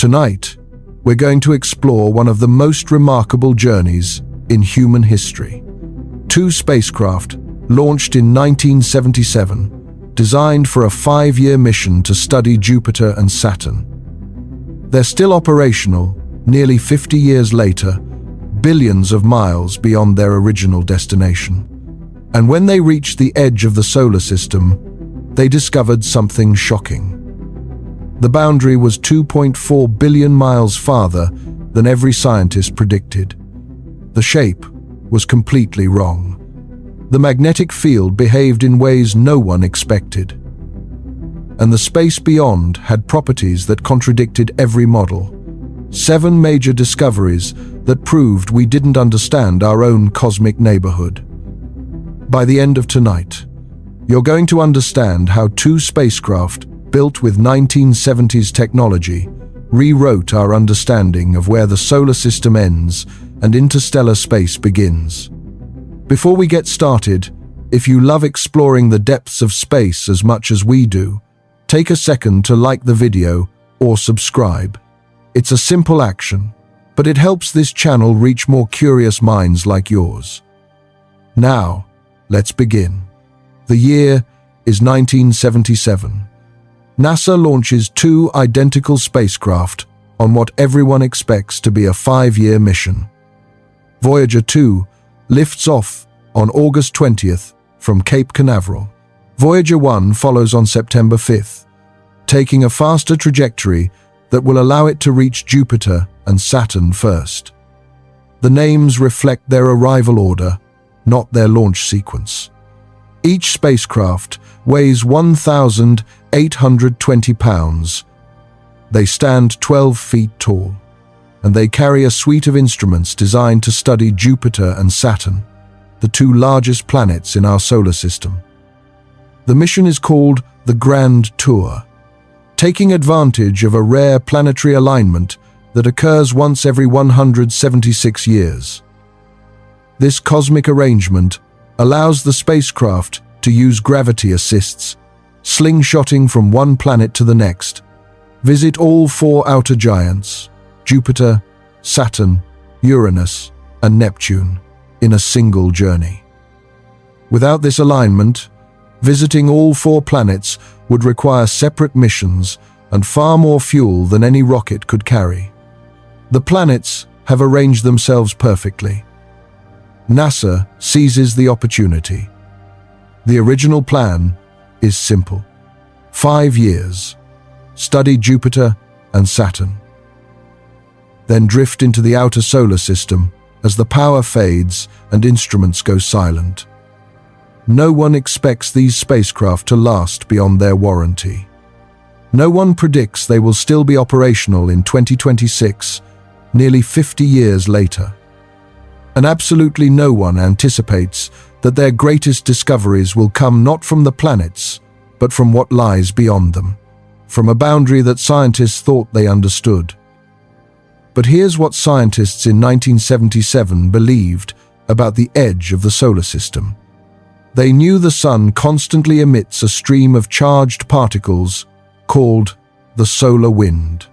Tonight, we're going to explore one of the most remarkable journeys in human history. Two spacecraft, launched in 1977, designed for a 5-year mission to study Jupiter and Saturn. They're still operational, nearly 50 years later, billions of miles beyond their original destination. And when they reached the edge of the solar system, they discovered something shocking. The boundary was 2.4 billion miles farther than every scientist predicted. The shape was completely wrong. The magnetic field behaved in ways no one expected. And the space beyond had properties that contradicted every model. 7 major discoveries that proved we didn't understand our own cosmic neighborhood. By the end of tonight, you're going to understand how 2 spacecraft built with 1970s technology rewrote our understanding of where the solar system ends and interstellar space begins. Before we get started, if you love exploring the depths of space as much as we do, take a second to like the video or subscribe. It's a simple action, but it helps this channel reach more curious minds like yours. Now, let's begin. The year is 1977. NASA launches 2 identical spacecraft on what everyone expects to be a 5-year mission. Voyager 2 lifts off on August 20th from Cape Canaveral. Voyager 1 follows on September 5th, taking a faster trajectory that will allow it to reach Jupiter and Saturn first. The names reflect their arrival order, not their launch sequence. Each spacecraft weighs 1,820 pounds. They stand 12 feet tall, and they carry a suite of instruments designed to study Jupiter and Saturn, the 2 largest planets in our solar system. The mission is called the Grand Tour, taking advantage of a rare planetary alignment that occurs once every 176 years. This cosmic arrangement allows the spacecraft to use gravity assists, slingshotting from one planet to the next, visit all 4 outer giants, Jupiter, Saturn, Uranus, and Neptune, in a single journey. Without this alignment, visiting all 4 planets would require separate missions and far more fuel than any rocket could carry. The planets have arranged themselves perfectly. NASA seizes the opportunity. The original plan is simple. 5 years, study Jupiter and Saturn. Then drift into the outer solar system as the power fades and instruments go silent. No one expects these spacecraft to last beyond their warranty. No one predicts they will still be operational in 2026, nearly 50 years later. And absolutely no one anticipates that their greatest discoveries will come not from the planets, but from what lies beyond them, from a boundary that scientists thought they understood. But here's what scientists in 1977 believed about the edge of the solar system. They knew the sun constantly emits a stream of charged particles called the solar wind.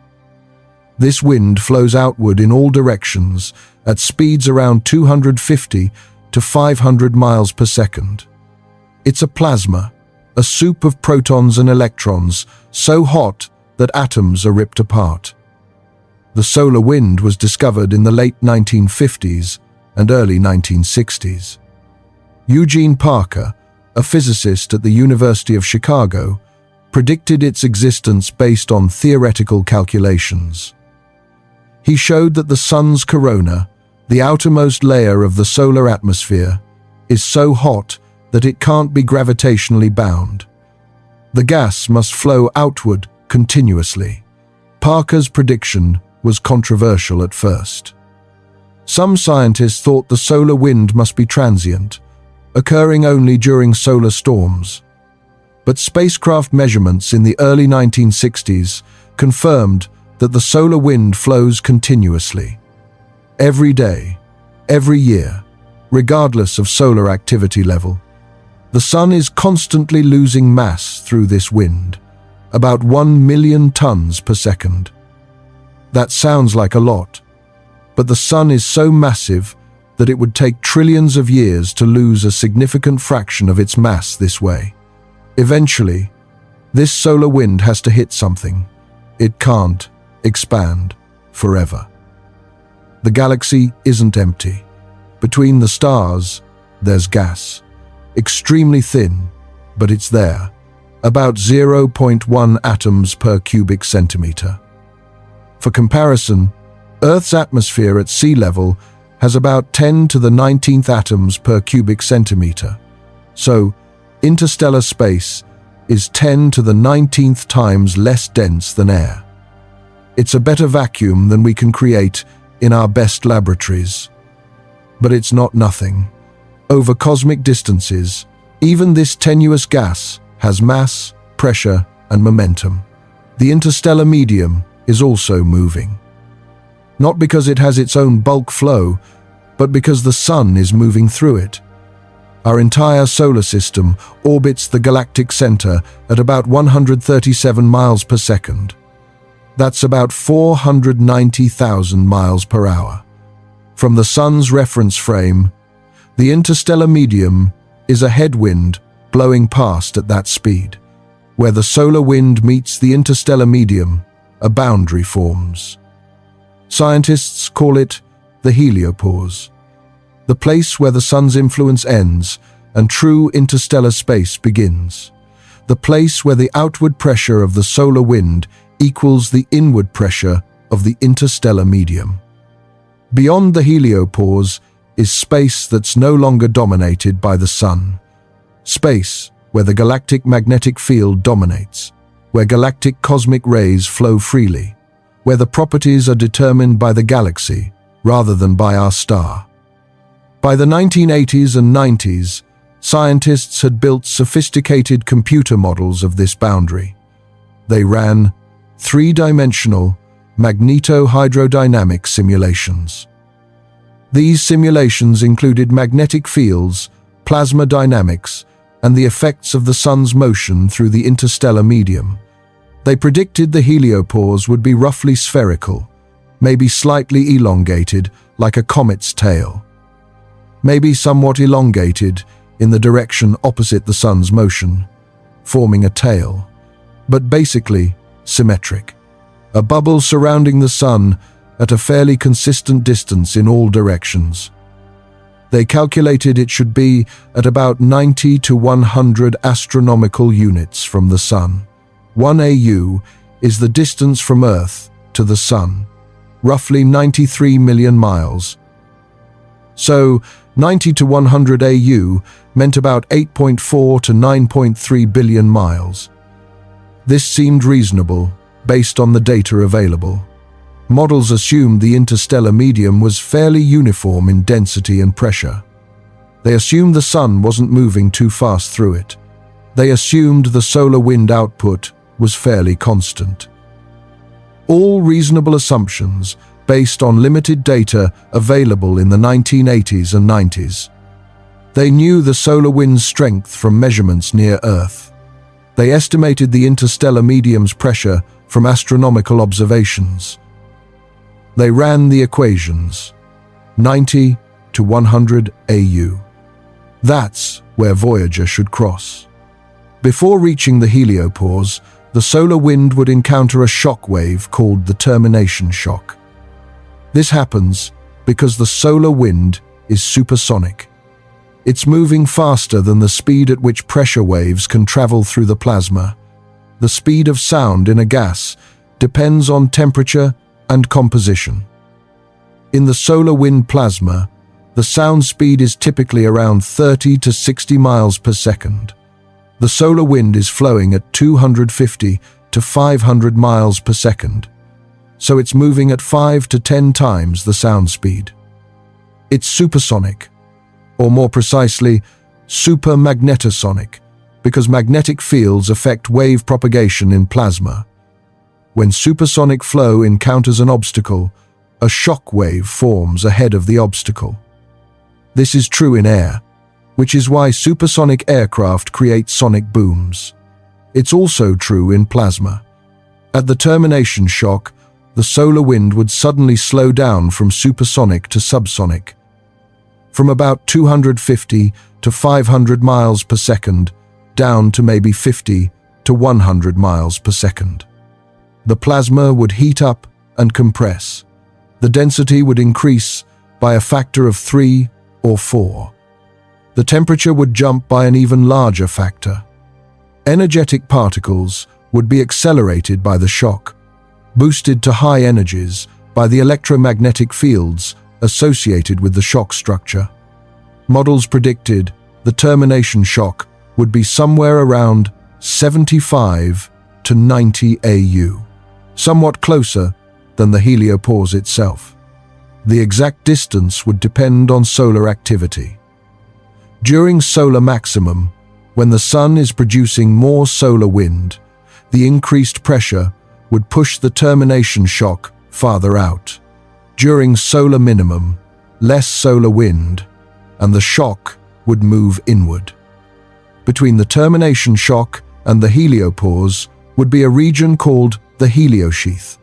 This wind flows outward in all directions at speeds around 250 to 500 miles per second. It's a plasma, a soup of protons and electrons so hot that atoms are ripped apart. The solar wind was discovered in the late 1950s and early 1960s. Eugene Parker, a physicist at the University of Chicago, predicted its existence based on theoretical calculations. He showed that the sun's corona, the outermost layer of the solar atmosphere, is so hot that it can't be gravitationally bound. The gas must flow outward continuously. Parker's prediction was controversial at first. Some scientists thought the solar wind must be transient, occurring only during solar storms. But spacecraft measurements in the early 1960s confirmed that the solar wind flows continuously. Every day, every year, regardless of solar activity level, the sun is constantly losing mass through this wind, about 1 million tons per second. That sounds like a lot, but the Sun is so massive that it would take trillions of years to lose a significant fraction of its mass this way. Eventually, this solar wind has to hit something. It can't expand forever. The galaxy isn't empty. Between the stars, there's gas. Extremely thin, but it's there. About 0.1 atoms per cubic centimeter. For comparison, Earth's atmosphere at sea level has about 10 to the 19th atoms per cubic centimeter. So, interstellar space is 10 to the 19th times less dense than air. It's a better vacuum than we can create in our best laboratories. But it's not nothing. Over cosmic distances, even this tenuous gas has mass, pressure, and momentum. The interstellar medium is also moving. Not because it has its own bulk flow, but because the Sun is moving through it. Our entire solar system orbits the galactic center at about 137 miles per second. That's about 490,000 miles per hour. From the Sun's reference frame, the interstellar medium is a headwind blowing past at that speed. Where the solar wind meets the interstellar medium, a boundary forms. Scientists call it the heliopause, the place where the Sun's influence ends and true interstellar space begins, the place where the outward pressure of the solar wind equals the inward pressure of the interstellar medium. Beyond the heliopause is space that's no longer dominated by the Sun. Space where the galactic magnetic field dominates, where galactic cosmic rays flow freely, where the properties are determined by the galaxy rather than by our star. By the 1980s and 90s, scientists had built sophisticated computer models of this boundary. They ran three-dimensional magnetohydrodynamic simulations. These simulations included magnetic fields, plasma dynamics, and the effects of the Sun's motion through the interstellar medium. They predicted the heliopause would be roughly spherical, maybe slightly elongated like a comet's tail, maybe somewhat elongated in the direction opposite the Sun's motion, forming a tail, but basically symmetric, a bubble surrounding the Sun at a fairly consistent distance in all directions. They calculated it should be at about 90 to 100 astronomical units from the Sun. 1 AU is the distance from Earth to the Sun, roughly 93 million miles. So, 90 to 100 AU meant about 8.4 to 9.3 billion miles. This seemed reasonable, based on the data available. Models assumed the interstellar medium was fairly uniform in density and pressure. They assumed the Sun wasn't moving too fast through it. They assumed the solar wind output was fairly constant. All reasonable assumptions based on limited data available in the 1980s and 90s. They knew the solar wind's strength from measurements near Earth. They estimated the interstellar medium's pressure from astronomical observations. They ran the equations, 90 to 100 AU. That's where Voyager should cross. Before reaching the heliopause, the solar wind would encounter a shock wave called the termination shock. This happens because the solar wind is supersonic. It's moving faster than the speed at which pressure waves can travel through the plasma. The speed of sound in a gas depends on temperature and composition. In the solar wind plasma, the sound speed is typically around 30 to 60 miles per second. The solar wind is flowing at 250 to 500 miles per second, so it's moving at 5 to 10 times the sound speed. It's supersonic, or more precisely, supermagnetosonic, because magnetic fields affect wave propagation in plasma. When supersonic flow encounters an obstacle, a shock wave forms ahead of the obstacle. This is true in air, which is why supersonic aircraft create sonic booms. It's also true in plasma. At the termination shock, the solar wind would suddenly slow down from supersonic to subsonic, from about 250 to 500 miles per second down to maybe 50 to 100 miles per second. The plasma would heat up and compress. The density would increase by a factor of 3 or 4. The temperature would jump by an even larger factor. Energetic particles would be accelerated by the shock, boosted to high energies by the electromagnetic fields associated with the shock structure. Models predicted the termination shock would be somewhere around 75 to 90 AU, somewhat closer than the heliopause itself. The exact distance would depend on solar activity. During solar maximum, when the sun is producing more solar wind, the increased pressure would push the termination shock farther out. During solar minimum, less solar wind, and the shock would move inward. Between the termination shock and the heliopause would be a region called the heliosheath.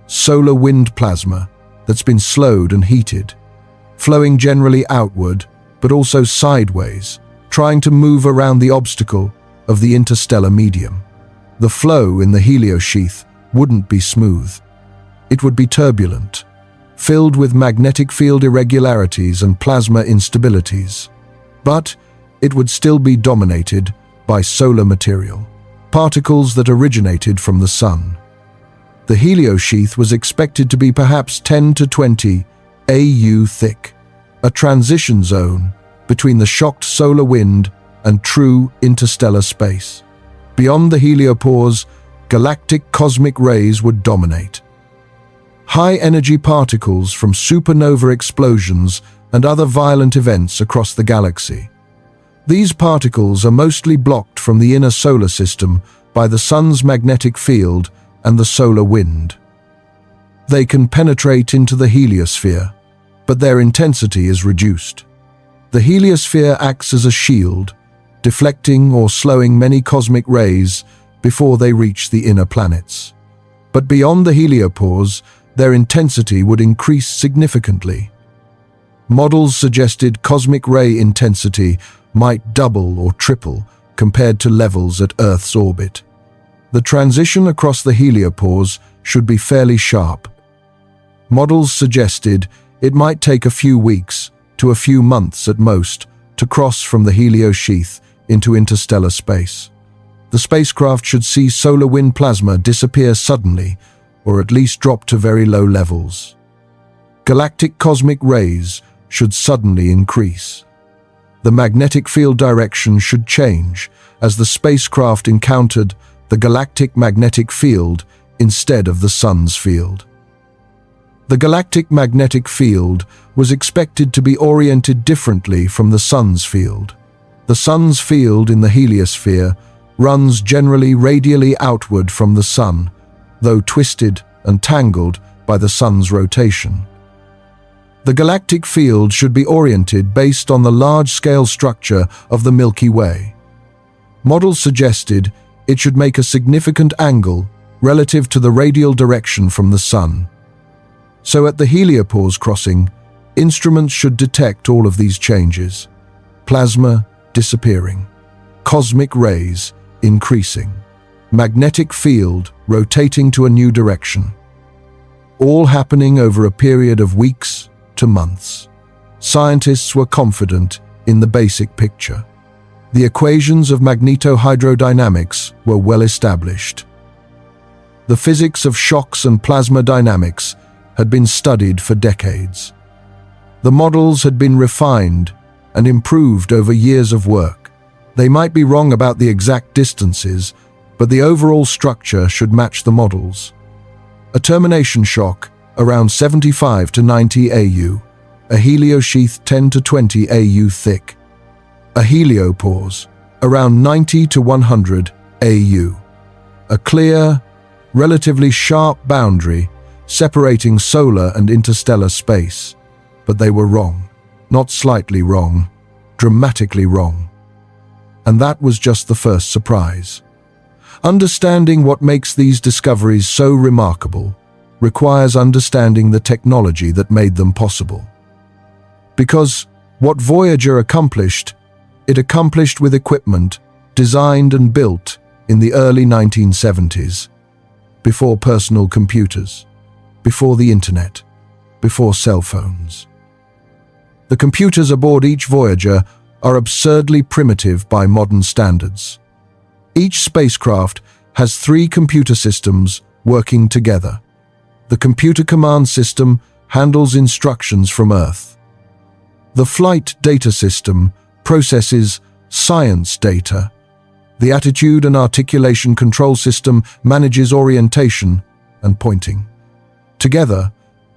Solar wind plasma that's been slowed and heated, flowing generally outward but also sideways, trying to move around the obstacle of the interstellar medium. The flow in the heliosheath wouldn't be smooth. It would be turbulent, filled with magnetic field irregularities and plasma instabilities. But it would still be dominated by solar material, particles that originated from the sun. The heliosheath was expected to be perhaps 10 to 20 AU thick, a transition zone between the shocked solar wind and true interstellar space. Beyond the heliopause, galactic cosmic rays would dominate. High-energy particles from supernova explosions and other violent events across the galaxy. These particles are mostly blocked from the inner solar system by the sun's magnetic field and the solar wind. They can penetrate into the heliosphere, but their intensity is reduced. The heliosphere acts as a shield, deflecting or slowing many cosmic rays before they reach the inner planets. But beyond the heliopause, their intensity would increase significantly. Models suggested cosmic ray intensity might double or triple compared to levels at Earth's orbit. The transition across the heliopause should be fairly sharp. Models suggested it might take a few weeks to a few months at most to cross from the heliosheath into interstellar space. The spacecraft should see solar wind plasma disappear suddenly, or at least drop to very low levels. Galactic cosmic rays should suddenly increase. The magnetic field direction should change as the spacecraft encountered the galactic magnetic field instead of the sun's field. The galactic magnetic field was expected to be oriented differently from the sun's field. The sun's field in the heliosphere runs generally radially outward from the sun, though twisted and tangled by the sun's rotation. The galactic field should be oriented based on the large-scale structure of the Milky Way. Models suggested it should make a significant angle relative to the radial direction from the sun. So at the heliopause crossing, instruments should detect all of these changes. Plasma disappearing, cosmic rays increasing, magnetic field rotating to a new direction. All happening over a period of weeks to months. Scientists were confident in the basic picture. The equations of magnetohydrodynamics were well established. The physics of shocks and plasma dynamics had been studied for decades. The models had been refined and improved over years of work. They might be wrong about the exact distances, but the overall structure should match the models. A termination shock around 75 to 90 AU, a heliosheath 10 to 20 AU thick, a heliopause around 90 to 100 AU, a clear, relatively sharp boundary separating solar and interstellar space. But they were wrong, not slightly wrong, dramatically wrong. And that was just the first surprise. Understanding what makes these discoveries so remarkable, requires understanding the technology that made them possible. Because what Voyager accomplished, it accomplished with equipment designed and built in the early 1970s, before personal computers, before the internet, before cell phones. The computers aboard each Voyager are absurdly primitive by modern standards. Each spacecraft has 3 computer systems working together. The computer command system handles instructions from Earth. The flight data system processes science data. The attitude and articulation control system manages orientation and pointing. Together,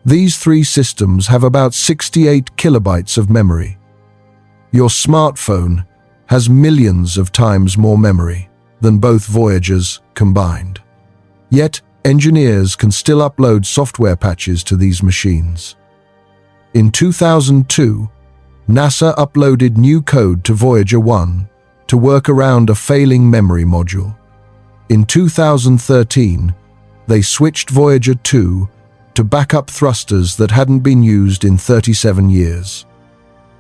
these 3 systems have about 68 kilobytes of memory. Your smartphone has millions of times more memory than both Voyagers combined. Yet, engineers can still upload software patches to these machines. In 2002, NASA uploaded new code to Voyager 1 to work around a failing memory module. In 2013, they switched Voyager 2 to backup thrusters that hadn't been used in 37 years.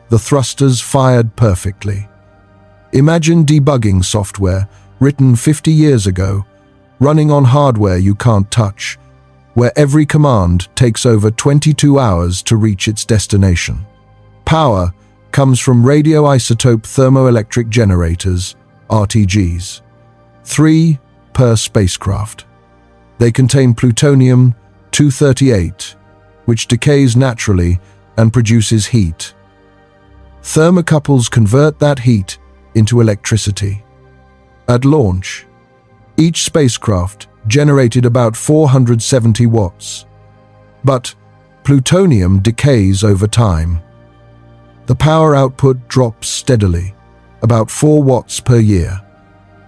The thrusters fired perfectly. Imagine debugging software written 50 years ago, running on hardware you can't touch, where every command takes over 22 hours to reach its destination. Power comes from radioisotope thermoelectric generators, RTGs. 3 per spacecraft. They contain plutonium-238, which decays naturally and produces heat. Thermocouples convert that heat into electricity. At launch, each spacecraft generated about 470 watts. But plutonium decays over time. The power output drops steadily, about 4 watts per year.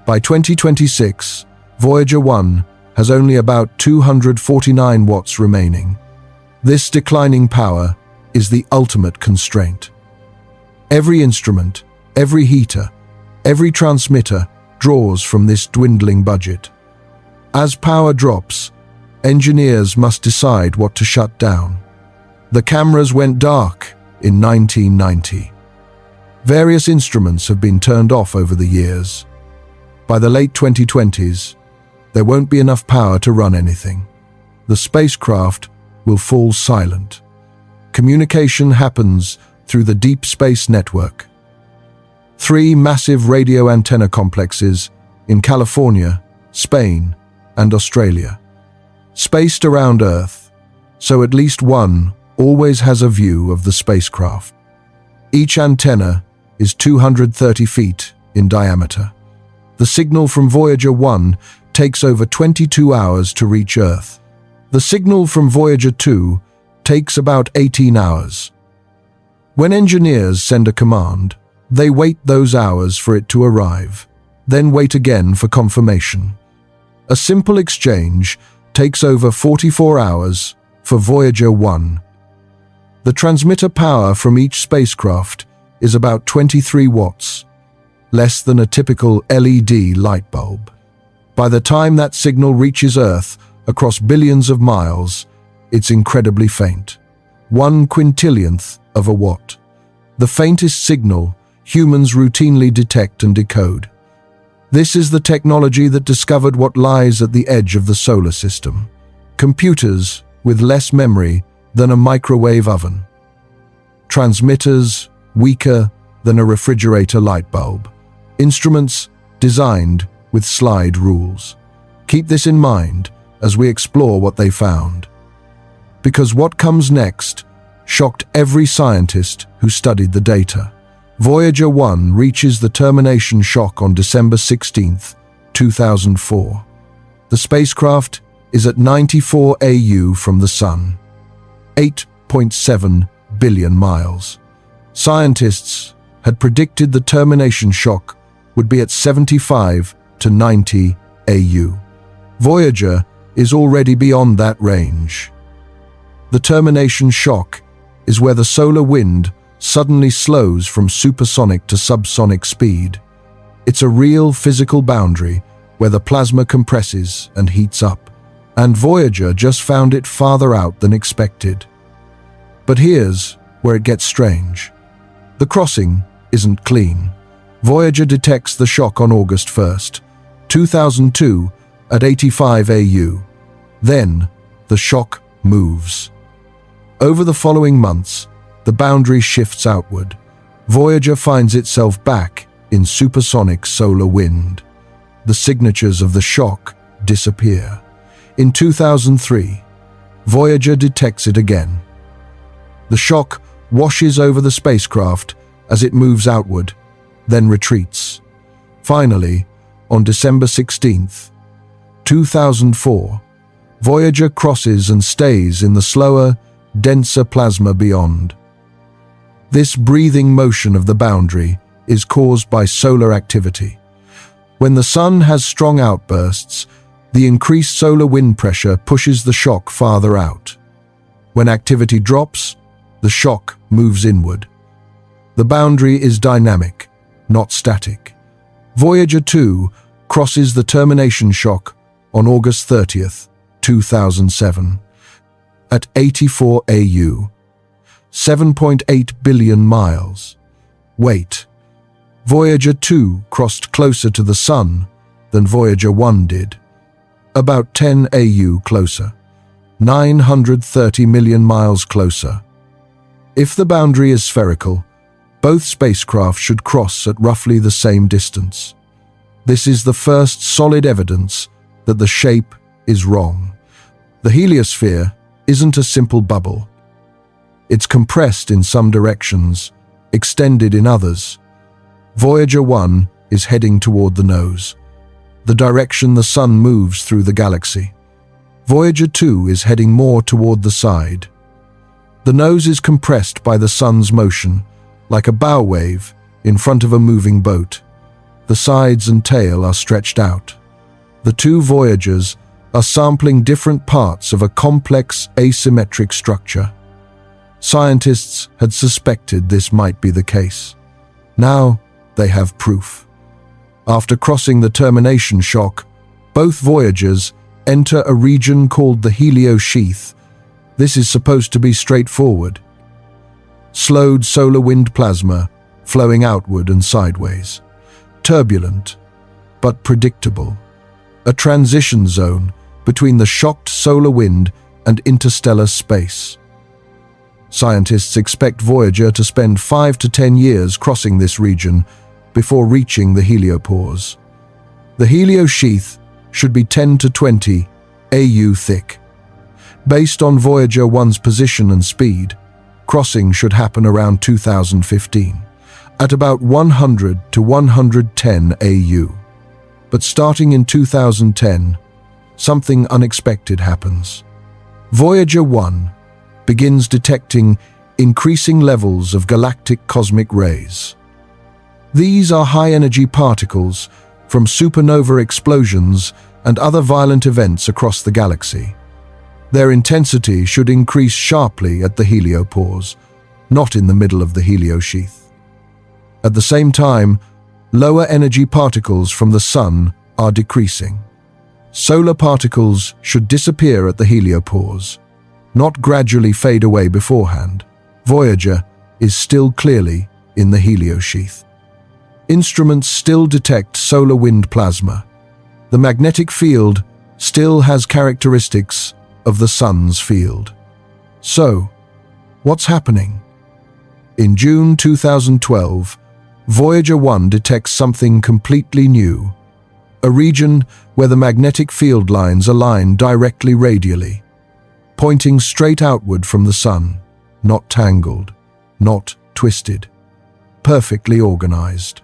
By 2026, Voyager 1 has only about 249 watts remaining. This declining power is the ultimate constraint. Every instrument, every heater, every transmitter draws from this dwindling budget. As power drops, engineers must decide what to shut down. The cameras went dark in 1990. Various instruments have been turned off over the years. By the late 2020s, there won't be enough power to run anything. The spacecraft will fall silent. Communication happens through the Deep Space Network. 3 massive radio antenna complexes in California, Spain, and Australia, spaced around Earth, so at least one always has a view of the spacecraft. Each antenna is 230 feet in diameter. The signal from Voyager 1 takes over 22 hours to reach Earth. The signal from Voyager 2 takes about 18 hours. When engineers send a command, they wait those hours for it to arrive, then wait again for confirmation. A simple exchange takes over 44 hours for Voyager 1. The transmitter power from each spacecraft is about 23 watts, less than a typical LED light bulb. By the time that signal reaches Earth across billions of miles, it's incredibly faint, 1 quintillionth of a watt. The faintest signal humans routinely detect and decode. This is the technology that discovered what lies at the edge of the solar system. Computers with less memory than a microwave oven. Transmitters weaker than a refrigerator light bulb. Instruments designed with slide rules. Keep this in mind as we explore what they found. Because what comes next shocked every scientist who studied the data. Voyager 1 reaches the termination shock on December 16, 2004. The spacecraft is at 94 AU from the Sun, 8.7 billion miles. Scientists had predicted the termination shock would be at 75 to 90 AU. Voyager is already beyond that range. The termination shock is where the solar wind suddenly slows from supersonic to subsonic speed. It's a real physical boundary where the plasma compresses and heats up. and Voyager just found it farther out than expected. But here's where it gets strange. The crossing isn't clean. Voyager detects the shock on August 1st, 2002 at 85 AU. Then, the shock moves. Over the following months, the boundary shifts outward. Voyager finds itself back in supersonic solar wind. The signatures of the shock disappear. In 2003, Voyager detects it again. The shock washes over the spacecraft as it moves outward, then retreats. Finally, on December 16th, 2004, Voyager crosses and stays in the slower, denser plasma beyond. This breathing motion of the boundary is caused by solar activity. When the sun has strong outbursts, the increased solar wind pressure pushes the shock farther out. When activity drops, the shock moves inward. The boundary is dynamic, not static. Voyager 2 crosses the termination shock on August 30th, 2007, at 84 AU, 7.8 billion miles. Wait, Voyager 2 crossed closer to the Sun than Voyager 1 did. About 10 AU closer, 930 million miles closer. If the boundary is spherical, both spacecraft should cross at roughly the same distance. This is the first solid evidence that the shape is wrong. The heliosphere isn't a simple bubble. It's compressed in some directions, extended in others. Voyager 1 is heading toward the nose, the direction the Sun moves through the galaxy. Voyager 2 is heading more toward the side. The nose is compressed by the Sun's motion, like a bow wave in front of a moving boat. The sides and tail are stretched out. The two Voyagers are sampling different parts of a complex asymmetric structure. Scientists had suspected this might be the case. Now they have proof. After crossing the termination shock, both Voyagers enter a region called the heliosheath. This is supposed to be straightforward. Slowed solar wind plasma flowing outward and sideways. Turbulent, but predictable. A transition zone between the shocked solar wind and interstellar space. Scientists expect Voyager to spend 5 to 10 years crossing this region before reaching the heliopause. The heliosheath should be 10 to 20 AU thick. Based on Voyager 1's position and speed, crossing should happen around 2015, at about 100 to 110 AU. But starting in 2010, something unexpected happens. Voyager 1 begins detecting increasing levels of galactic cosmic rays. These are high-energy particles from supernova explosions and other violent events across the galaxy. Their intensity should increase sharply at the heliopause, not in the middle of the heliosheath. At the same time, lower energy particles from the Sun are decreasing. Solar particles should disappear at the heliopause, not gradually fade away beforehand. Voyager is still clearly in the heliosheath. Instruments still detect solar wind plasma. The magnetic field still has characteristics of the Sun's field. So, what's happening? In June 2012, Voyager 1 detects something completely new, a region where the magnetic field lines align directly radially, pointing straight outward from the Sun, not tangled, not twisted, perfectly organized.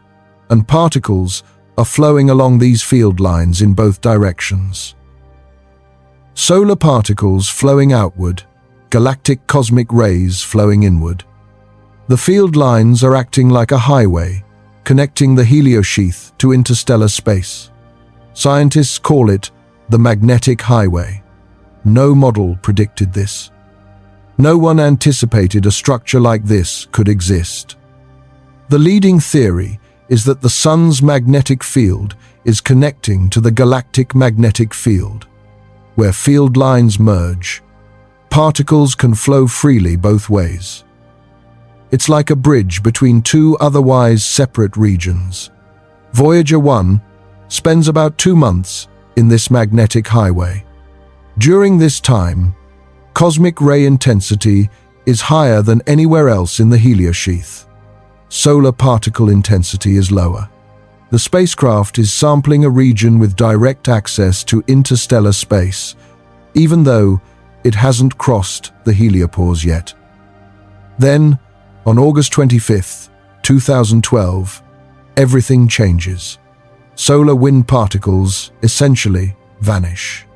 And particles are flowing along these field lines in both directions. Solar particles flowing outward, galactic cosmic rays flowing inward. The field lines are acting like a highway, connecting the heliosheath to interstellar space. Scientists call it the magnetic highway. No model predicted this. No one anticipated a structure like this could exist. The leading theory is that the Sun's magnetic field is connecting to the galactic magnetic field. where field lines merge. Particles can flow freely both ways. It's like a bridge between two otherwise separate regions. Voyager 1 spends about 2 months in this magnetic highway. During this time, cosmic ray intensity is higher than anywhere else in the heliosheath. Solar particle intensity is lower. The spacecraft is sampling a region with direct access to interstellar space, even though it hasn't crossed the heliopause yet. Then, on August 25, 2012, everything changes. Solar wind particles essentially vanish.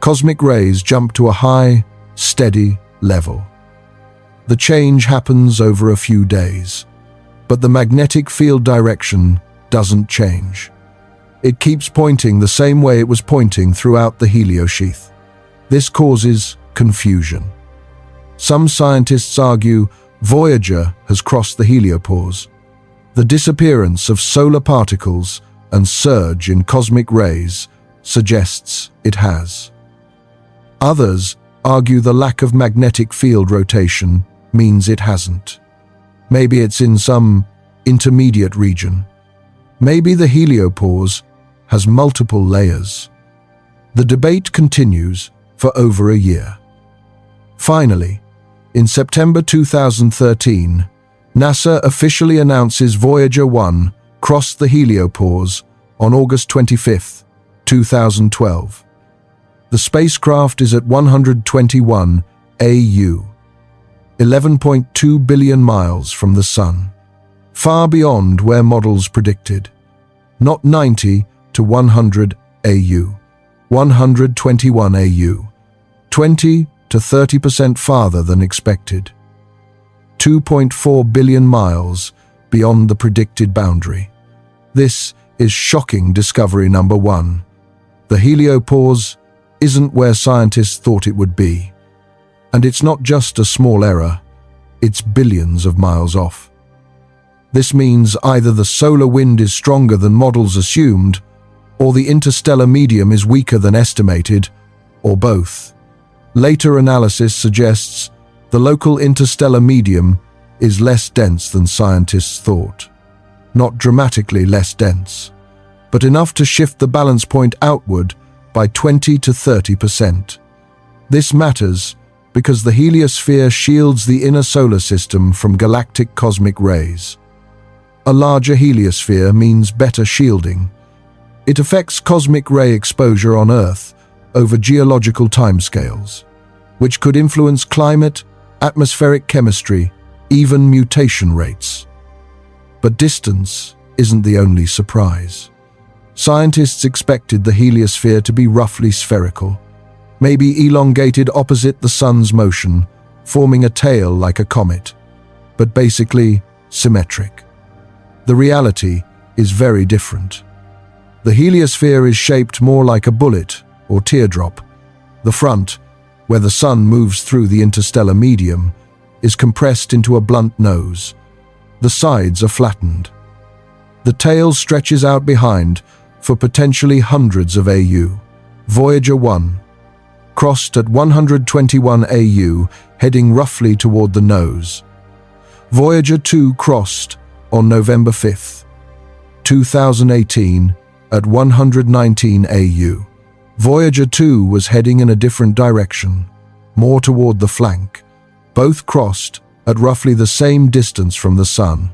Cosmic rays jump to a high, steady level. The change happens over a few days, but the magnetic field direction doesn't change. It keeps pointing the same way it was pointing throughout the heliosheath. This causes confusion. Some scientists argue Voyager has crossed the heliopause. The disappearance of solar particles and surge in cosmic rays suggests it has. Others argue the lack of magnetic field rotation means it hasn't. Maybe it's in some intermediate region. Maybe the heliopause has multiple layers. The debate continues for over a year. Finally, in September 2013, NASA officially announces Voyager 1 crossed the heliopause on August 25, 2012. The spacecraft is at 121 AU, 11.2 billion miles from the Sun, far beyond where models predicted. Not 90 to 100 AU, 121 AU, 20 to 30% farther than expected. 2.4 billion miles beyond the predicted boundary. This is shocking discovery number 1. The heliopause isn't where scientists thought it would be. And it's not just a small error, it's billions of miles off. This means either the solar wind is stronger than models assumed, or the interstellar medium is weaker than estimated, or both. Later analysis suggests the local interstellar medium is less dense than scientists thought. Not dramatically less dense, but enough to shift the balance point outward by 20 to 30%. This matters because the heliosphere shields the inner solar system from galactic cosmic rays. A larger heliosphere means better shielding. It affects cosmic ray exposure on Earth over geological timescales, which could influence climate, atmospheric chemistry, even mutation rates. But distance isn't the only surprise. Scientists expected the heliosphere to be roughly spherical, maybe elongated opposite the Sun's motion, forming a tail like a comet, but basically symmetric. The reality is very different. The heliosphere is shaped more like a bullet or teardrop. The front, where the Sun moves through the interstellar medium, is compressed into a blunt nose. The sides are flattened. The tail stretches out behind for potentially hundreds of AU. Voyager 1 crossed at 121 AU, heading roughly toward the nose. Voyager 2 crossed on November 5, 2018 at 119 AU. Voyager 2 was heading in a different direction, more toward the flank. Both crossed at roughly the same distance from the Sun.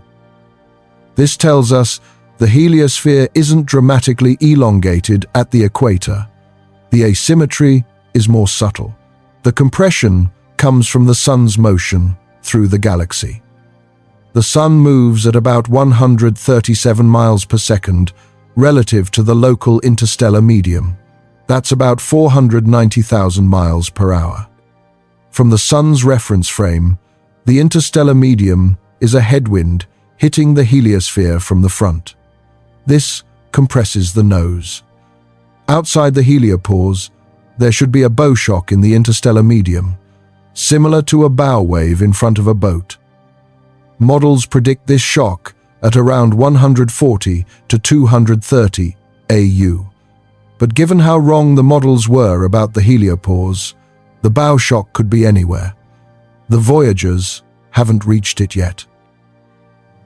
This tells us the heliosphere isn't dramatically elongated at the equator. The asymmetry is more subtle. The compression comes from the Sun's motion through the galaxy. The Sun moves at about 137 miles per second relative to the local interstellar medium. That's about 490,000 miles per hour. From the Sun's reference frame, the interstellar medium is a headwind hitting the heliosphere from the front. This compresses the nose. Outside the heliopause, there should be a bow shock in the interstellar medium, similar to a bow wave in front of a boat. Models predict this shock at around 140 to 230 AU. But given how wrong the models were about the heliopause, the bow shock could be anywhere. The Voyagers haven't reached it yet.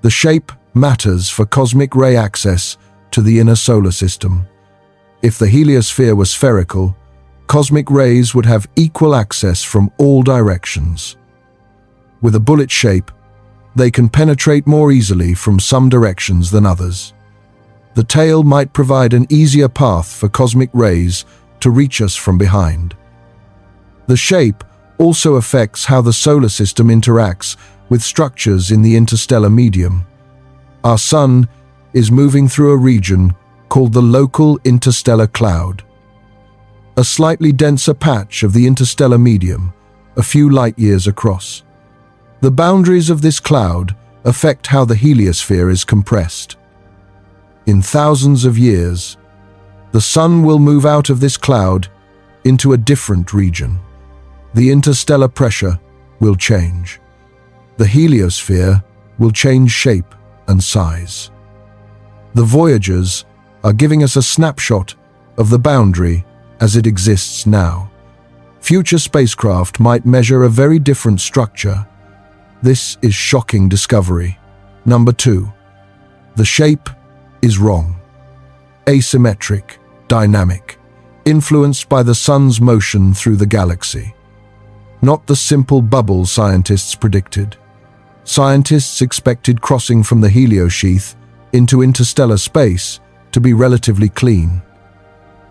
The shape matters for cosmic ray access to the inner solar system. If the heliosphere were spherical, cosmic rays would have equal access from all directions. With a bullet shape, they can penetrate more easily from some directions than others. The tail might provide an easier path for cosmic rays to reach us from behind. The shape also affects how the solar system interacts with structures in the interstellar medium. Our Sun is moving through a region called the local interstellar cloud, a slightly denser patch of the interstellar medium, a few light-years across. The boundaries of this cloud affect how the heliosphere is compressed. In thousands of years, the Sun will move out of this cloud into a different region. The interstellar pressure will change. The heliosphere will change shape and size. The Voyagers are giving us a snapshot of the boundary as it exists now. Future spacecraft might measure a very different structure. This is shocking discovery. Number 2. The shape is wrong. Asymmetric, dynamic, influenced by the Sun's motion through the galaxy. Not the simple bubble scientists predicted. Scientists expected crossing from the heliosheath into interstellar space to be relatively clean.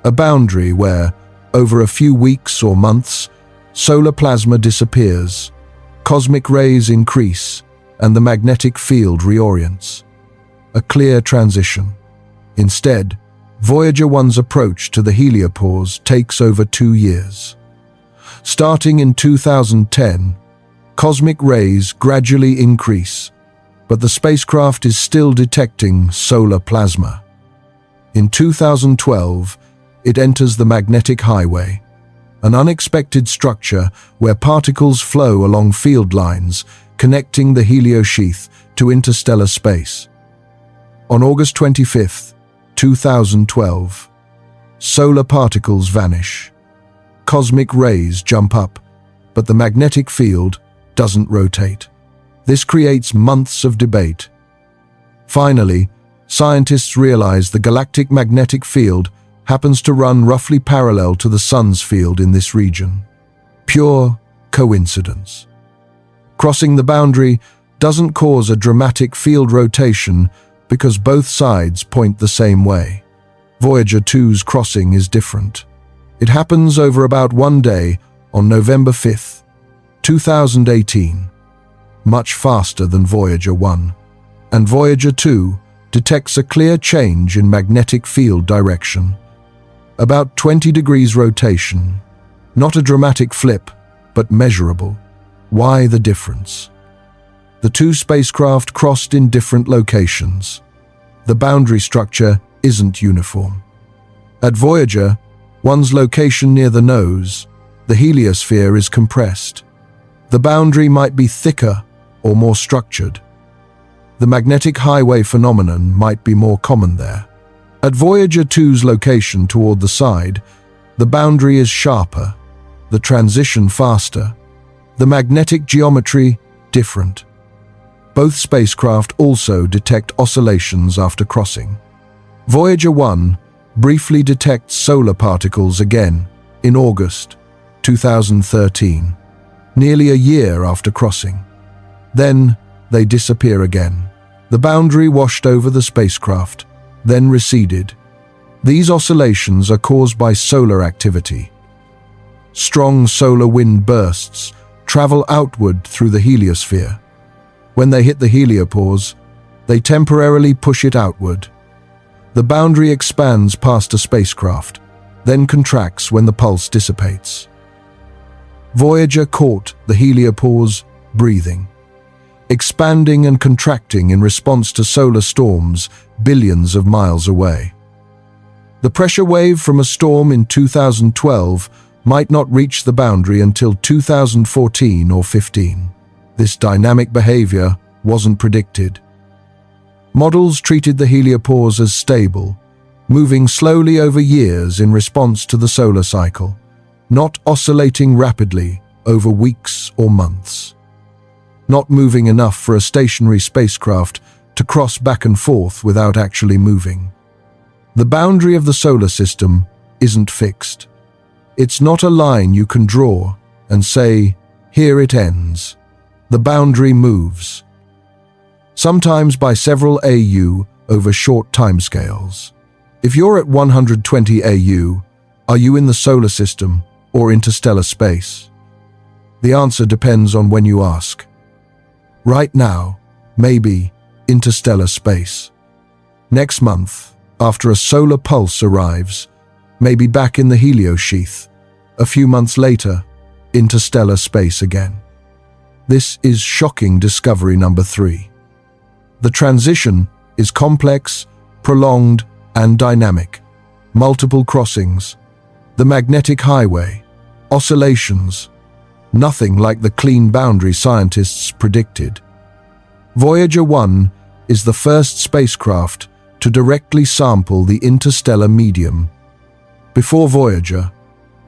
A boundary where, over a few weeks or months, solar plasma disappears, cosmic rays increase, and the magnetic field reorients. A clear transition. Instead, Voyager 1's approach to the heliopause takes over 2 years. Starting in 2010, cosmic rays gradually increase, but the spacecraft is still detecting solar plasma. In 2012, it enters the magnetic highway, an unexpected structure where particles flow along field lines connecting the heliosheath to interstellar space. On August 25, 2012, solar particles vanish. Cosmic rays jump up, but the magnetic field doesn't rotate. This creates months of debate. Finally, scientists realize the galactic magnetic field happens to run roughly parallel to the Sun's field in this region. Pure coincidence. Crossing the boundary doesn't cause a dramatic field rotation because both sides point the same way. Voyager 2's crossing is different. It happens over about 1 day on November 5, 2018, much faster than Voyager 1. And Voyager 2 detects a clear change in magnetic field direction. About 20 degrees rotation. Not a dramatic flip, but measurable. Why the difference? The two spacecraft crossed in different locations. The boundary structure isn't uniform. At Voyager 1's location near the nose, the heliosphere is compressed. The boundary might be thicker or more structured. The magnetic highway phenomenon might be more common there. At Voyager 2's location toward the side, the boundary is sharper, the transition faster, the magnetic geometry different. Both spacecraft also detect oscillations after crossing. Voyager 1 briefly detects solar particles again in August 2013, nearly a year after crossing. Then they disappear again. The boundary washed over the spacecraft, then receded. These oscillations are caused by solar activity. Strong solar wind bursts travel outward through the heliosphere. When they hit the heliopause, they temporarily push it outward. The boundary expands past a spacecraft, then contracts when the pulse dissipates. Voyager caught the heliopause breathing, expanding and contracting in response to solar storms billions of miles away. The pressure wave from a storm in 2012 might not reach the boundary until 2014 or 15. This dynamic behavior wasn't predicted. Models treated the heliopause as stable, moving slowly over years in response to the solar cycle, not oscillating rapidly over weeks or months. Not moving enough for a stationary spacecraft to cross back and forth without actually moving. The boundary of the solar system isn't fixed. It's not a line you can draw and say, here it ends. The boundary moves, sometimes by several AU over short timescales. If you're at 120 AU, are you in the solar system or interstellar space? The answer depends on when you ask. Right now, maybe interstellar space. Next month, after a solar pulse arrives, maybe back in the heliosheath. A few months later, interstellar space again. This is shocking discovery number 3. The transition is complex, prolonged, and dynamic. Multiple crossings, the magnetic highway, oscillations, nothing like the clean boundary scientists predicted. Voyager 1 is the first spacecraft to directly sample the interstellar medium. Before Voyager,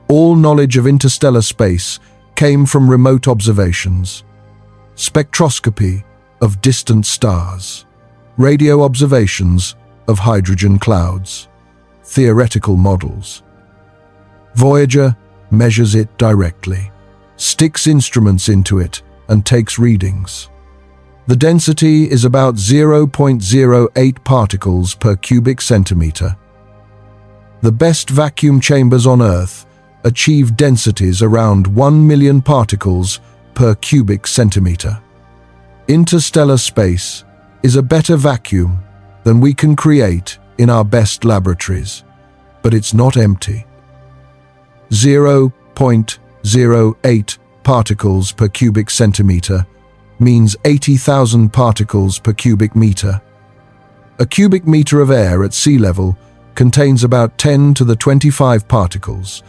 all knowledge of interstellar space came from remote observations, spectroscopy of distant stars, radio observations of hydrogen clouds, theoretical models. Voyager measures it directly, sticks instruments into it, and takes readings. The density is about 0.08 particles per cubic centimeter. The best vacuum chambers on Earth achieve densities around 1 million particles per cubic centimeter. Interstellar space is a better vacuum than we can create in our best laboratories, but it's not empty. 0.08 particles per cubic centimeter means 80,000 particles per cubic meter. A cubic meter of air at sea level contains about 10 to the 25 particles.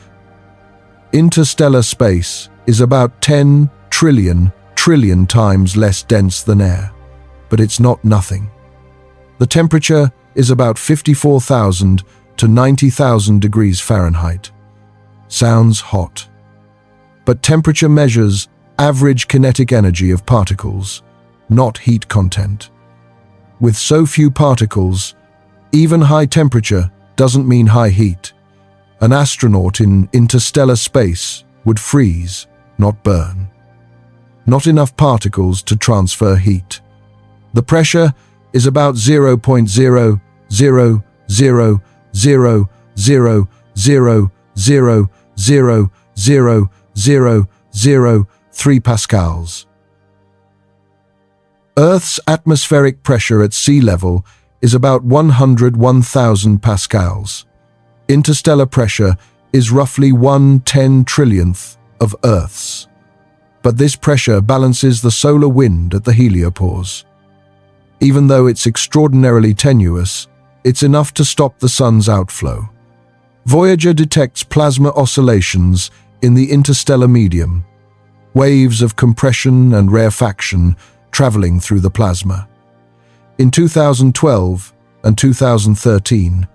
Interstellar space is about 10 trillion times less dense than air, but it's not nothing. The temperature is about 54,000 to 90,000 degrees Fahrenheit. Sounds hot. But temperature measures average kinetic energy of particles, not heat content. With so few particles, even high temperature doesn't mean high heat. An astronaut in interstellar space would freeze, not burn. Not enough particles to transfer heat. The pressure is about 0.0000000000003 pascals. Earth's atmospheric pressure at sea level is about 101,000 pascals. Interstellar pressure is roughly 1/10 trillionth of Earth's. But this pressure balances the solar wind at the heliopause. Even though it's extraordinarily tenuous, it's enough to stop the sun's outflow. Voyager detects plasma oscillations in the interstellar medium, waves of compression and rarefaction traveling through the plasma. In 2012 and 2013,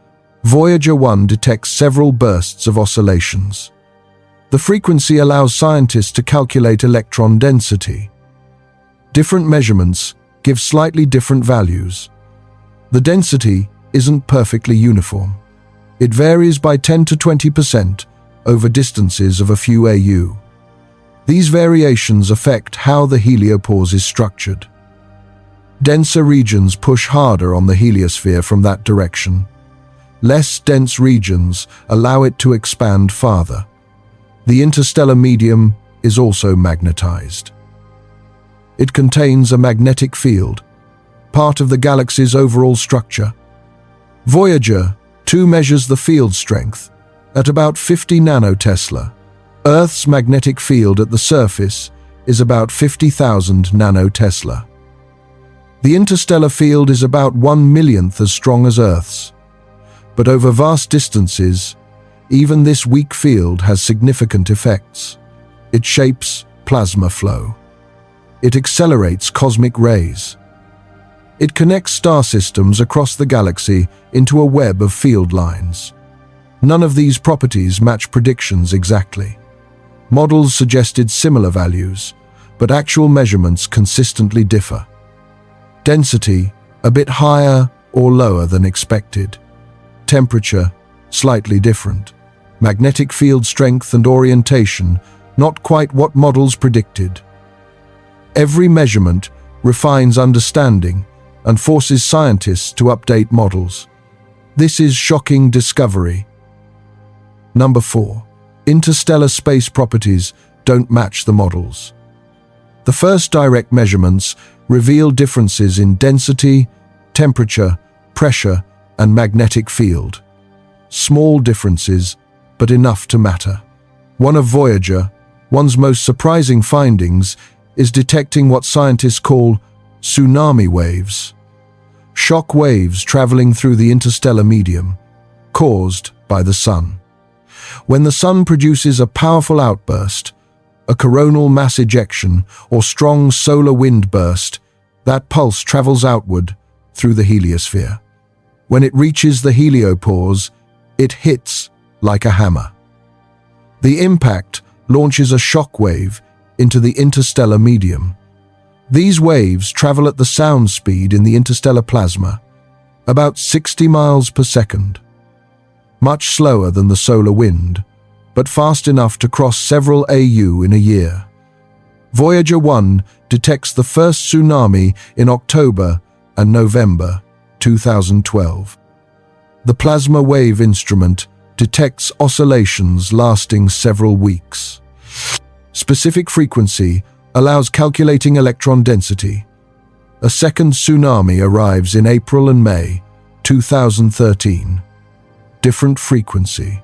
Voyager 1 detects several bursts of oscillations. The frequency allows scientists to calculate electron density. Different measurements give slightly different values. The density isn't perfectly uniform. It varies by 10 to 20% over distances of a few AU. These variations affect how the heliopause is structured. Denser regions push harder on the heliosphere from that direction. Less dense regions allow it to expand farther. The interstellar medium is also magnetized. It contains a magnetic field, part of the galaxy's overall structure. Voyager 2 measures the field strength at about 50 nanotesla. Earth's magnetic field at the surface is about 50,000 nanotesla. The interstellar field is about 1/1,000,000th as strong as Earth's. But over vast distances, even this weak field has significant effects. It shapes plasma flow. It accelerates cosmic rays. It connects star systems across the galaxy into a web of field lines. None of these properties match predictions exactly. Models suggested similar values, but actual measurements consistently differ. Density, a bit higher or lower than expected. Temperature, slightly different. Magnetic field strength and orientation, not quite what models predicted. Every measurement refines understanding and forces scientists to update models. This is shocking discovery. Number 4. Interstellar space properties don't match the models. The first direct measurements reveal differences in density, temperature, pressure, and magnetic field. Small differences, but enough to matter. One of Voyager, one's most surprising findings, is detecting what scientists call tsunami waves. Shock waves traveling through the interstellar medium, caused by the sun. When the sun produces a powerful outburst, a coronal mass ejection or strong solar wind burst, that pulse travels outward through the heliosphere. When it reaches the heliopause, it hits like a hammer. The impact launches a shock wave into the interstellar medium. These waves travel at the sound speed in the interstellar plasma, about 60 miles per second. Much slower than the solar wind, but fast enough to cross several AU in a year. Voyager 1 detects the first tsunami in October and November 2012. The plasma wave instrument detects oscillations lasting several weeks. Specific frequency allows calculating electron density. A second tsunami arrives in April and May 2013. Different frequency,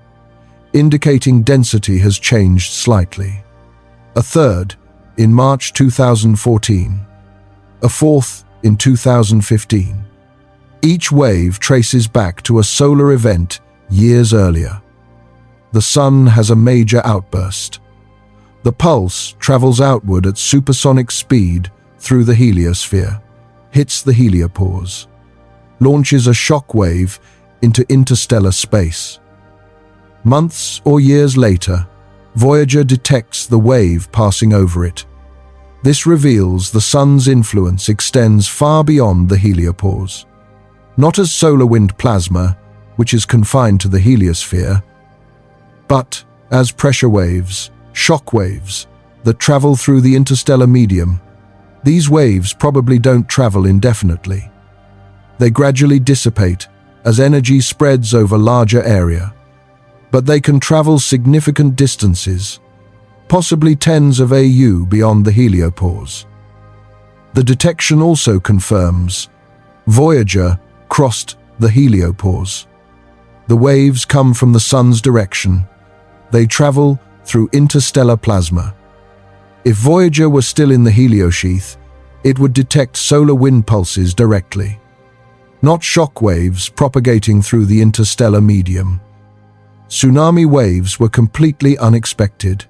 indicating density has changed slightly. A third in March 2014. A fourth in 2015. Each wave traces back to a solar event years earlier. The sun has a major outburst. The pulse travels outward at supersonic speed through the heliosphere, hits the heliopause, launches a shock wave into interstellar space. Months or years later, Voyager detects the wave passing over it. This reveals the sun's influence extends far beyond the heliopause. Not as solar wind plasma, which is confined to the heliosphere, but as pressure waves, shock waves, that travel through the interstellar medium. These waves probably don't travel indefinitely. They gradually dissipate as energy spreads over larger area, but they can travel significant distances, possibly tens of AU beyond the heliopause. The detection also confirms Voyager crossed the heliopause. The waves come from the sun's direction. They travel through interstellar plasma. If Voyager were still in the heliosheath, it would detect solar wind pulses directly, not shock waves propagating through the interstellar medium. Tsunami waves were completely unexpected.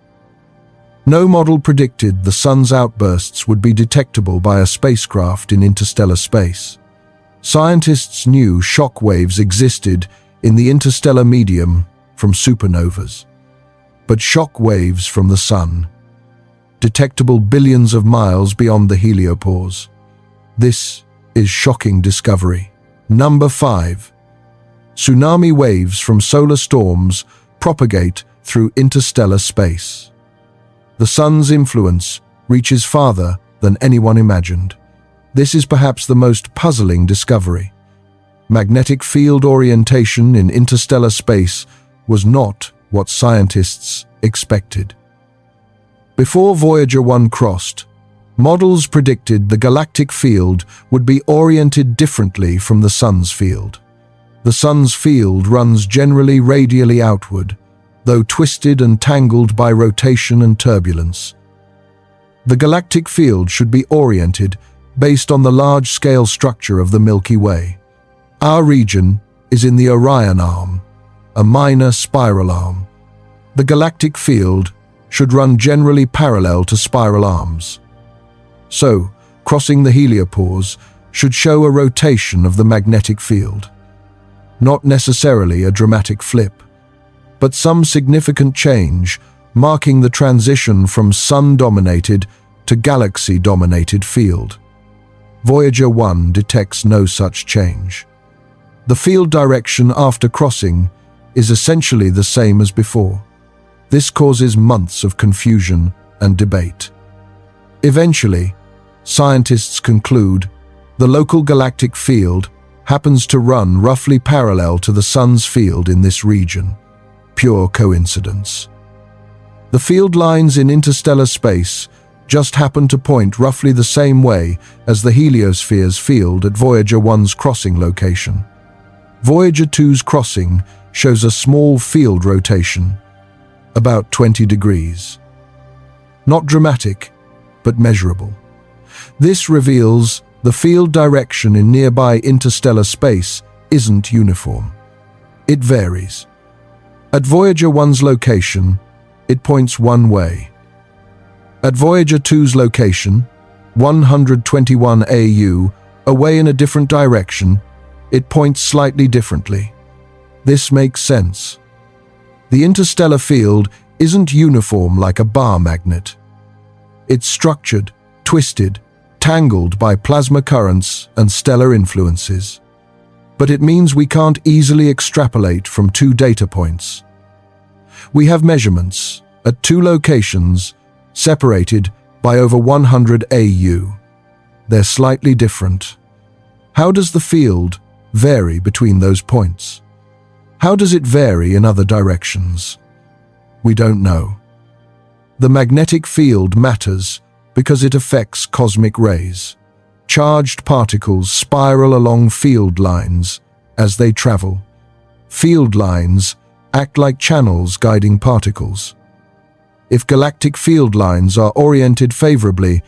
No model predicted the sun's outbursts would be detectable by a spacecraft in interstellar space. Scientists knew shock waves existed in the interstellar medium from supernovas, but shock waves from the sun, detectable billions of miles beyond the heliopause. This is shocking discovery. Number 5. Tsunami waves from solar storms propagate through interstellar space. The sun's influence reaches farther than anyone imagined. This is perhaps the most puzzling discovery. Magnetic field orientation in interstellar space was not what scientists expected. Before Voyager 1 crossed, models predicted the galactic field would be oriented differently from the sun's field. The sun's field runs generally radially outward, though twisted and tangled by rotation and turbulence. The galactic field should be oriented based on the large-scale structure of the Milky Way. Our region is in the Orion Arm, a minor spiral arm. The galactic field should run generally parallel to spiral arms. So, crossing the heliopause should show a rotation of the magnetic field. Not necessarily a dramatic flip, but some significant change, marking the transition from Sun-dominated to galaxy-dominated field. Voyager 1 detects no such change. The field direction after crossing is essentially the same as before. This causes months of confusion and debate. Eventually, scientists conclude the local galactic field happens to run roughly parallel to the Sun's field in this region. Pure coincidence. The field lines in interstellar space just happen to point roughly the same way as the heliosphere's field at Voyager 1's crossing location. Voyager 2's crossing shows a small field rotation, about 20 degrees. Not dramatic, but measurable. This reveals the field direction in nearby interstellar space isn't uniform. It varies. At Voyager 1's location, it points one way. At Voyager 2's location, 121 AU, away in a different direction, it points slightly differently. This makes sense. The interstellar field isn't uniform like a bar magnet. It's structured, twisted, tangled by plasma currents and stellar influences. But it means we can't easily extrapolate from two data points. We have measurements at two locations separated by over 100 AU. They're slightly different. How does the field vary between those points? How does it vary in other directions? We don't know. The magnetic field matters because it affects cosmic rays. Charged particles spiral along field lines as they travel. Field lines act like channels guiding particles. If galactic field lines are oriented favorably,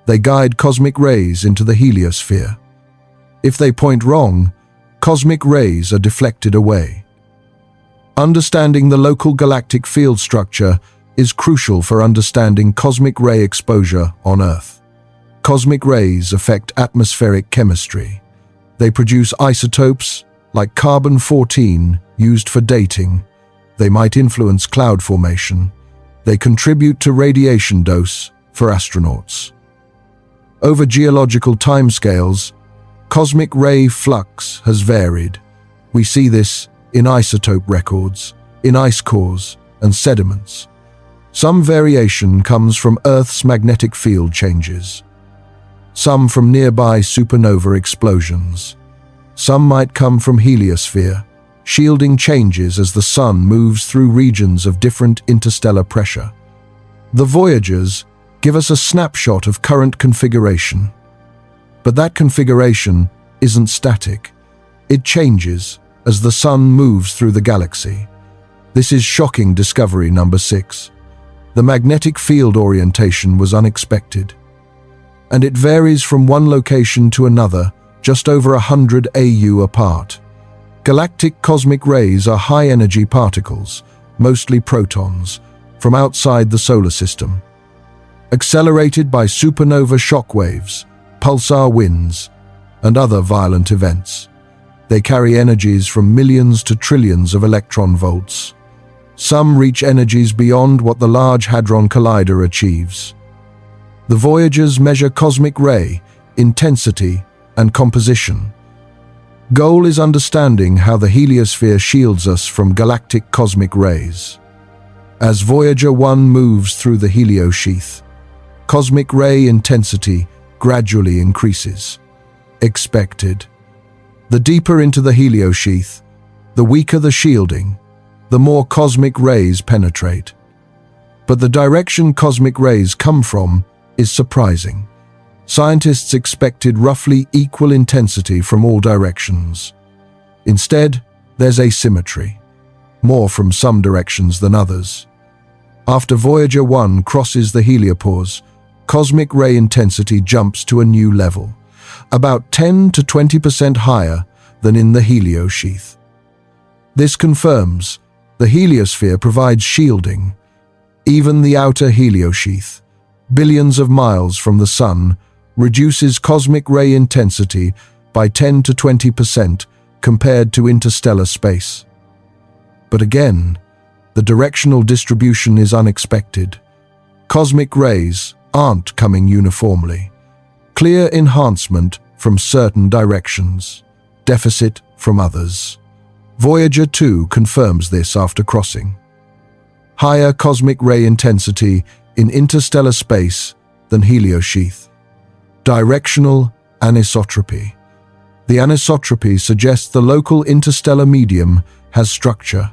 they guide cosmic rays into the heliosphere. If they point wrong, cosmic rays are deflected away. Understanding the local galactic field structure is crucial for understanding cosmic ray exposure on Earth. Cosmic rays affect atmospheric chemistry. They produce isotopes like carbon-14 used for dating. They might influence cloud formation. They contribute to radiation dose for astronauts. Over geological timescales, cosmic ray flux has varied. We see this in isotope records, in ice cores and sediments. Some variation comes from Earth's magnetic field changes. Some from nearby supernova explosions. Some might come from heliosphere, shielding changes as the Sun moves through regions of different interstellar pressure. The Voyagers give us a snapshot of current configuration. But that configuration isn't static. It changes as the Sun moves through the galaxy. This is shocking discovery number 6. The magnetic field orientation was unexpected. And it varies from one location to another, just over 100 AU apart. Galactic cosmic rays are high-energy particles, mostly protons, from outside the solar system. Accelerated by supernova shockwaves, pulsar winds, and other violent events. They carry energies from millions to trillions of electron volts. Some reach energies beyond what the Large Hadron Collider achieves. The Voyagers measure cosmic ray, intensity, and composition. Goal is understanding how the heliosphere shields us from galactic cosmic rays. As Voyager 1 moves through the heliosheath, cosmic ray intensity gradually increases. Expected. The deeper into the heliosheath, the weaker the shielding, the more cosmic rays penetrate. But the direction cosmic rays come from is surprising. Scientists expected roughly equal intensity from all directions. Instead, there's asymmetry, more from some directions than others. After Voyager 1 crosses the heliopause, cosmic ray intensity jumps to a new level, about 10 to 20% higher than in the heliosheath. This confirms the heliosphere provides shielding. Even the outer heliosheath, billions of miles from the Sun, reduces cosmic ray intensity by 10 to 20% compared to interstellar space. But again, the directional distribution is unexpected. Cosmic rays aren't coming uniformly. Clear enhancement from certain directions, deficit from others. Voyager 2 confirms this after crossing. Higher cosmic ray intensity in interstellar space than heliosheath. Directional anisotropy. The anisotropy suggests the local interstellar medium has structure,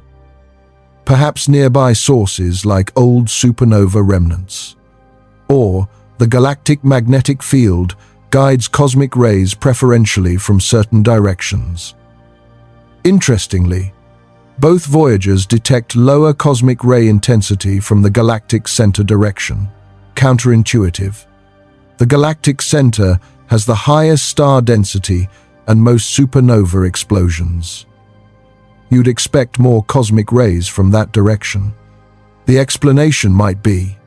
perhaps nearby sources like old supernova remnants. Or the galactic magnetic field guides cosmic rays preferentially from certain directions. Interestingly, both Voyagers detect lower cosmic ray intensity from the galactic center direction. Counterintuitive. The galactic center has the highest star density and most supernova explosions. You'd expect more cosmic rays from that direction. The explanation might be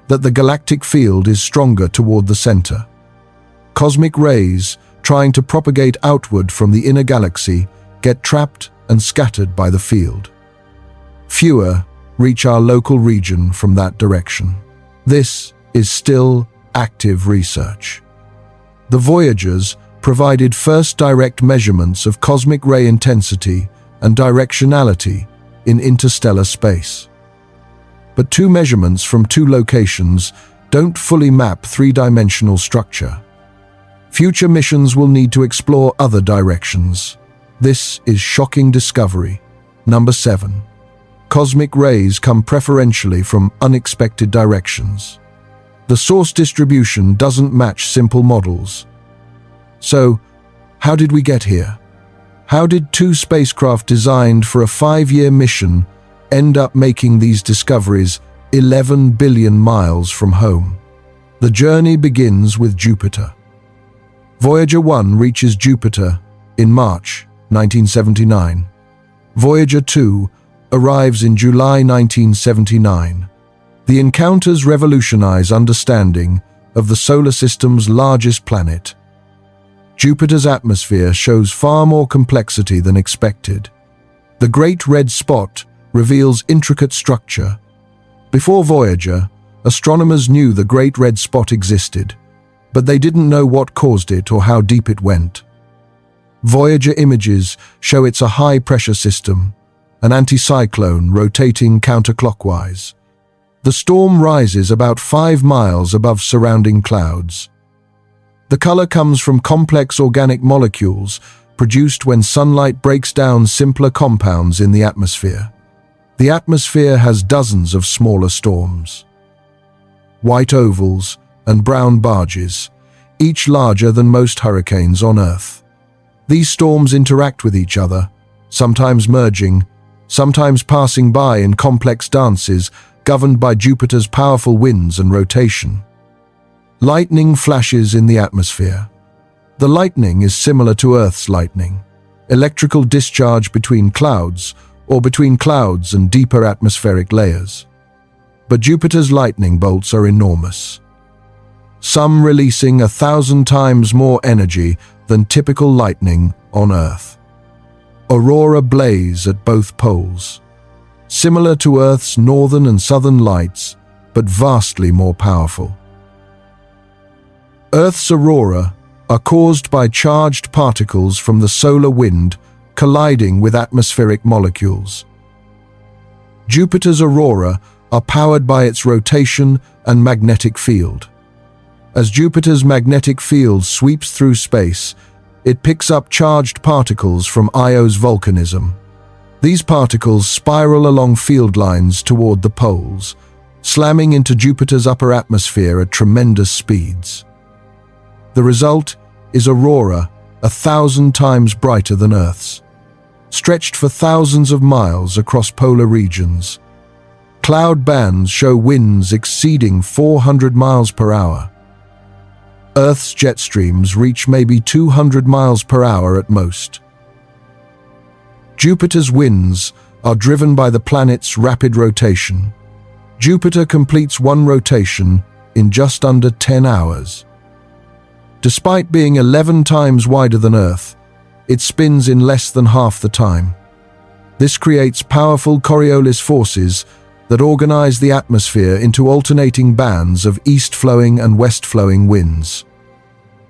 that the galactic field is stronger toward the center. Cosmic rays, trying to propagate outward from the inner galaxy, get trapped and scattered by the field. Fewer reach our local region from that direction. This is still active research. The Voyagers provided first direct measurements of cosmic ray intensity and directionality in interstellar space. But two measurements from two locations don't fully map three-dimensional structure. Future missions will need to explore other directions. This is shocking discovery. Number 7. Cosmic rays come preferentially from unexpected directions. The source distribution doesn't match simple models. So, how did we get here? How did two spacecraft designed for a 5-year mission end up making these discoveries 11 billion miles from home? The journey begins with Jupiter. Voyager 1 reaches Jupiter in March 1979. Voyager 2 arrives in July 1979. The encounters revolutionize understanding of the solar system's largest planet. Jupiter's atmosphere shows far more complexity than expected. The Great Red Spot reveals intricate structure. Before Voyager, astronomers knew the Great Red Spot existed, but they didn't know what caused it or how deep it went. Voyager images show it's a high-pressure system, an anticyclone rotating counterclockwise. The storm rises about 5 miles above surrounding clouds. The color comes from complex organic molecules produced when sunlight breaks down simpler compounds in the atmosphere. The atmosphere has dozens of smaller storms. White ovals and brown barges, each larger than most hurricanes on Earth. These storms interact with each other, sometimes merging, sometimes passing by in complex dances governed by Jupiter's powerful winds and rotation. Lightning flashes in the atmosphere. The lightning is similar to Earth's lightning, electrical discharge between clouds or between clouds and deeper atmospheric layers. But Jupiter's lightning bolts are enormous, some releasing 1,000 times more energy than typical lightning on Earth. Aurora blaze at both poles, similar to Earth's northern and southern lights, but vastly more powerful. Earth's aurora are caused by charged particles from the solar wind colliding with atmospheric molecules. Jupiter's aurora are powered by its rotation and magnetic field. As Jupiter's magnetic field sweeps through space, it picks up charged particles from Io's volcanism. These particles spiral along field lines toward the poles, slamming into Jupiter's upper atmosphere at tremendous speeds. The result is aurora 1,000 times brighter than Earth's, stretched for thousands of miles across polar regions. Cloud bands show winds exceeding 400 miles per hour. Earth's jet streams reach maybe 200 miles per hour at most. Jupiter's winds are driven by the planet's rapid rotation. Jupiter completes one rotation in just under 10 hours. Despite being 11 times wider than Earth, it spins in less than half the time. This creates powerful Coriolis forces that organize the atmosphere into alternating bands of east-flowing and west-flowing winds.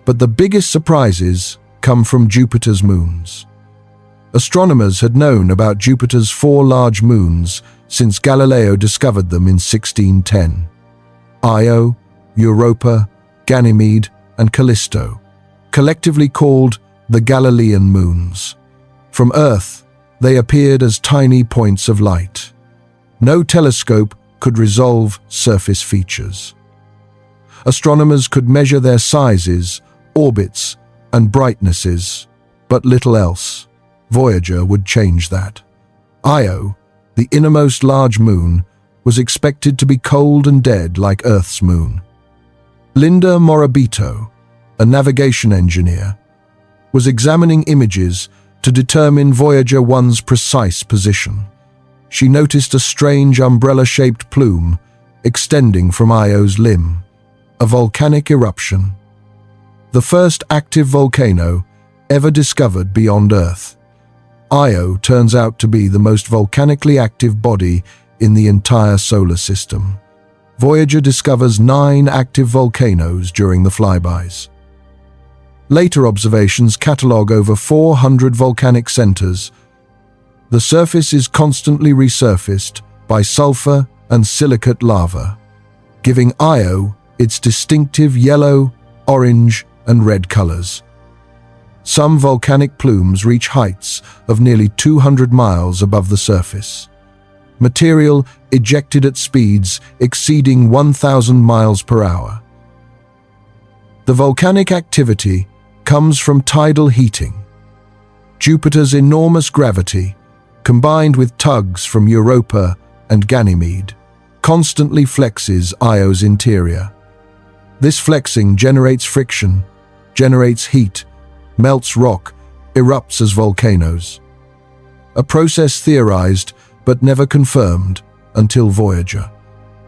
But the biggest surprises come from Jupiter's moons. Astronomers had known about Jupiter's 4 large moons since Galileo discovered them in 1610. Io, Europa, Ganymede, and Callisto, collectively called the Galilean moons. From Earth, they appeared as tiny points of light. No telescope could resolve surface features. Astronomers could measure their sizes, orbits, and brightnesses, but little else. Voyager would change that. Io, the innermost large moon, was expected to be cold and dead like Earth's moon. Linda Morabito, a navigation engineer, was examining images to determine Voyager 1's precise position. She noticed a strange umbrella-shaped plume extending from Io's limb, a volcanic eruption. The first active volcano ever discovered beyond Earth. Io turns out to be the most volcanically active body in the entire solar system. Voyager discovers 9 active volcanoes during the flybys. Later observations catalogue over 400 volcanic centers. The surface is constantly resurfaced by sulfur and silicate lava, giving Io its distinctive yellow, orange, and red colors. Some volcanic plumes reach heights of nearly 200 miles above the surface. Material ejected at speeds exceeding 1,000 miles per hour. The volcanic activity comes from tidal heating. Jupiter's enormous gravity, combined with tugs from Europa and Ganymede, constantly flexes Io's interior. This flexing generates friction, generates heat, melts rock, erupts as volcanoes. A process theorized but never confirmed until Voyager.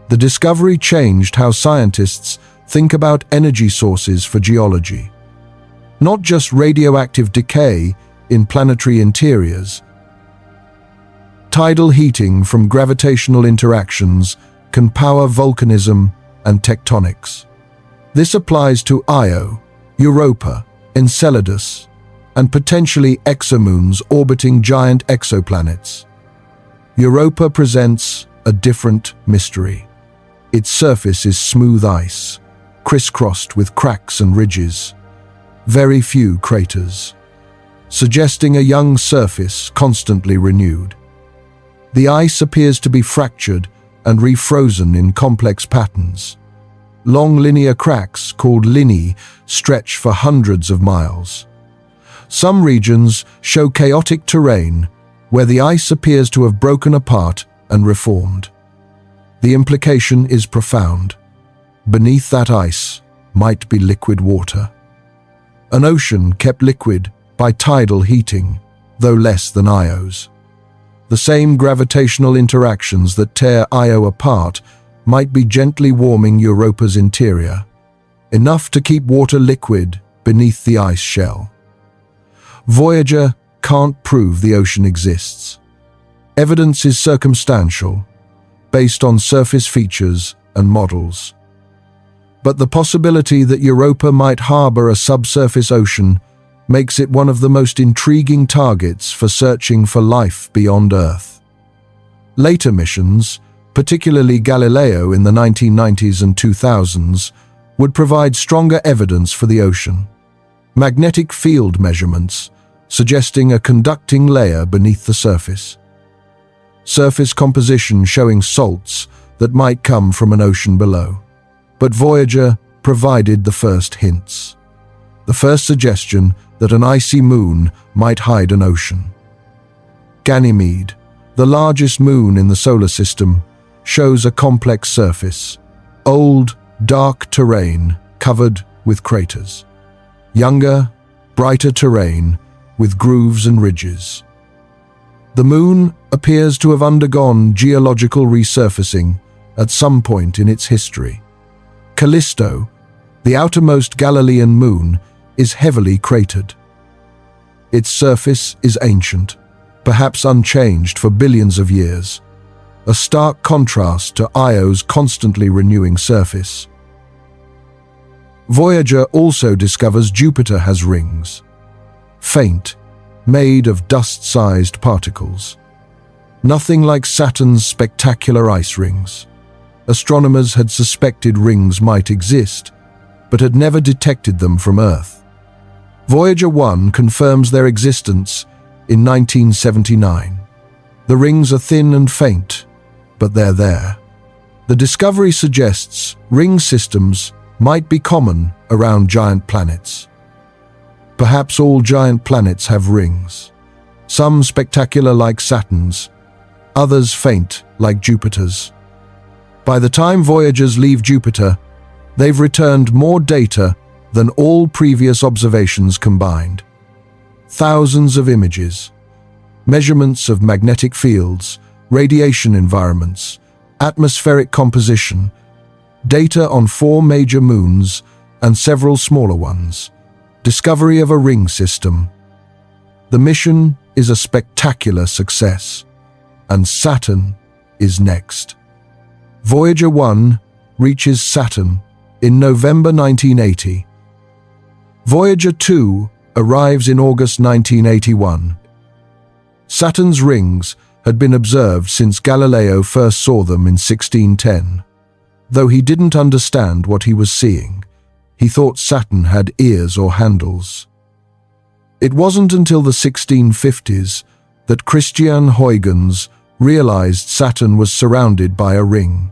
The discovery changed how scientists think about energy sources for geology. Not just radioactive decay in planetary interiors. Tidal heating from gravitational interactions can power volcanism and tectonics. This applies to Io, Europa, Enceladus, and potentially exomoons orbiting giant exoplanets. Europa presents a different mystery. Its surface is smooth ice, crisscrossed with cracks and ridges. Very few craters, suggesting a young surface constantly renewed. The ice appears to be fractured and refrozen in complex patterns. Long linear cracks, called linnae, stretch for hundreds of miles. Some regions show chaotic terrain where the ice appears to have broken apart and reformed. The implication is profound. Beneath that ice might be liquid water. An ocean kept liquid by tidal heating, though less than Io's. The same gravitational interactions that tear Io apart might be gently warming Europa's interior, enough to keep water liquid beneath the ice shell. Voyager can't prove the ocean exists. Evidence is circumstantial, based on surface features and models. But the possibility that Europa might harbor a subsurface ocean makes it one of the most intriguing targets for searching for life beyond Earth. Later missions, particularly Galileo in the 1990s and 2000s, would provide stronger evidence for the ocean. Magnetic field measurements, suggesting a conducting layer beneath the surface. Surface composition showing salts that might come from an ocean below. But Voyager provided the first hints. The first suggestion that an icy moon might hide an ocean. Ganymede, the largest moon in the solar system, shows a complex surface, old, dark terrain covered with craters. Younger, brighter terrain with grooves and ridges. The moon appears to have undergone geological resurfacing at some point in its history. Callisto, The outermost Galilean moon is heavily cratered. Its surface is ancient, perhaps unchanged for billions of years, a stark contrast to Io's constantly renewing surface. Voyager also discovers Jupiter has rings, faint, made of dust-sized particles. Nothing like Saturn's spectacular ice rings. Astronomers had suspected rings might exist, but had never detected them from Earth. Voyager 1 confirms their existence in 1979. The rings are thin and faint, but they're there. The discovery suggests ring systems might be common around giant planets. Perhaps all giant planets have rings, some spectacular like Saturn's, others faint like Jupiter's. By the time Voyagers leave Jupiter, they've returned more data than all previous observations combined. Thousands of images, measurements of magnetic fields, radiation environments, atmospheric composition, data on 4 major moons and several smaller ones, discovery of a ring system. The mission is a spectacular success, and Saturn is next. Voyager 1 reaches Saturn in November 1980. Voyager 2 arrives in August 1981. Saturn's rings had been observed since Galileo first saw them in 1610. Though he didn't understand what he was seeing, he thought Saturn had ears or handles. It wasn't until the 1650s that Christian Huygens realized Saturn was surrounded by a ring.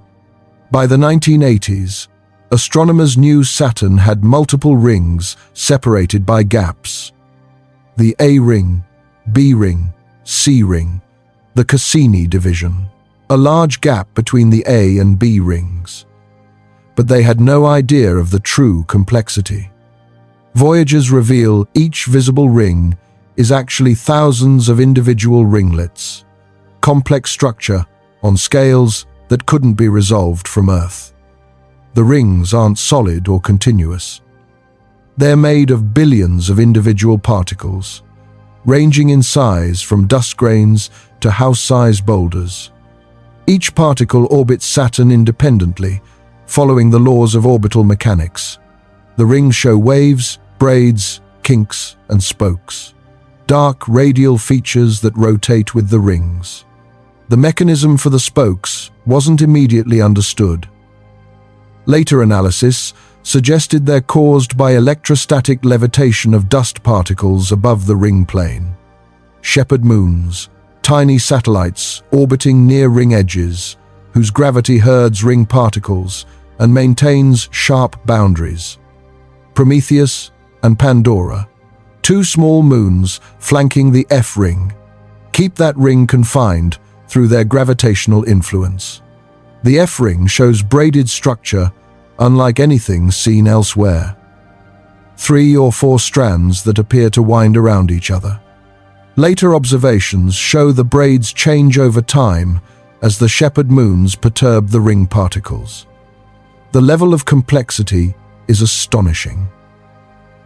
By the 1980s, astronomers knew Saturn had multiple rings separated by gaps. The A ring, B ring, C ring, the Cassini division, a large gap between the A and B rings. But they had no idea of the true complexity. Voyagers reveal each visible ring is actually thousands of individual ringlets, complex structure on scales that couldn't be resolved from Earth. The rings aren't solid or continuous. They're made of billions of individual particles, ranging in size from dust grains to house-sized boulders. Each particle orbits Saturn independently, following the laws of orbital mechanics. The rings show waves, braids, kinks, and spokes, dark radial features that rotate with the rings. The mechanism for the spokes wasn't immediately understood. Later analysis suggested they're caused by electrostatic levitation of dust particles above the ring plane. Shepherd moons, tiny satellites orbiting near ring edges, whose gravity herds ring particles and maintains sharp boundaries. Prometheus and Pandora, 2 small moons flanking the F ring, keep that ring confined through their gravitational influence. The F ring shows braided structure unlike anything seen elsewhere. 3 or 4 strands that appear to wind around each other. Later observations show the braids change over time as the shepherd moons perturb the ring particles. The level of complexity is astonishing.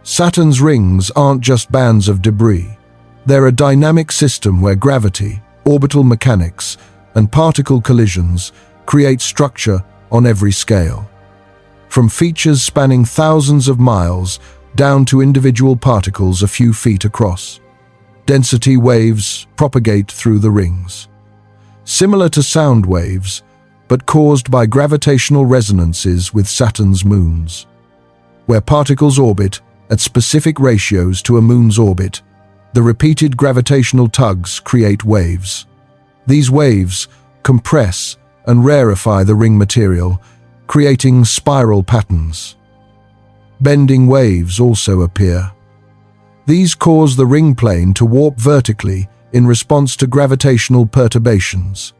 Saturn's rings aren't just bands of debris. They're a dynamic system where gravity, orbital mechanics, and particle collisions create structure on every scale. From features spanning thousands of miles down to individual particles a few feet across. Density waves propagate through the rings, similar to sound waves, but caused by gravitational resonances with Saturn's moons. Where particles orbit at specific ratios to a moon's orbit, the repeated gravitational tugs create waves. These waves compress and rarefy the ring material, creating spiral patterns. Bending waves also appear. These cause the ring plane to warp vertically in response to gravitational perturbations.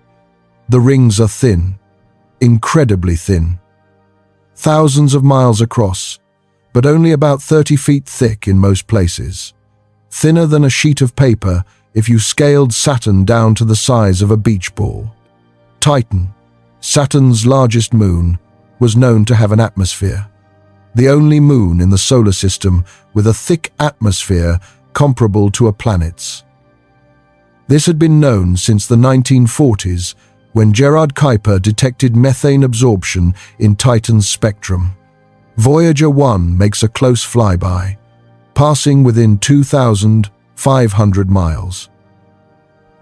The rings are thin, incredibly thin, thousands of miles across, but only about 30 feet thick in most places. Thinner than a sheet of paper if you scaled Saturn down to the size of a beach ball. Titan, Saturn's largest moon, was known to have an atmosphere. the only moon in the solar system with a thick atmosphere comparable to a planet's. This had been known since the 1940s, when Gerard Kuiper detected methane absorption in Titan's spectrum. Voyager 1 makes a close flyby, passing within 2,500 miles.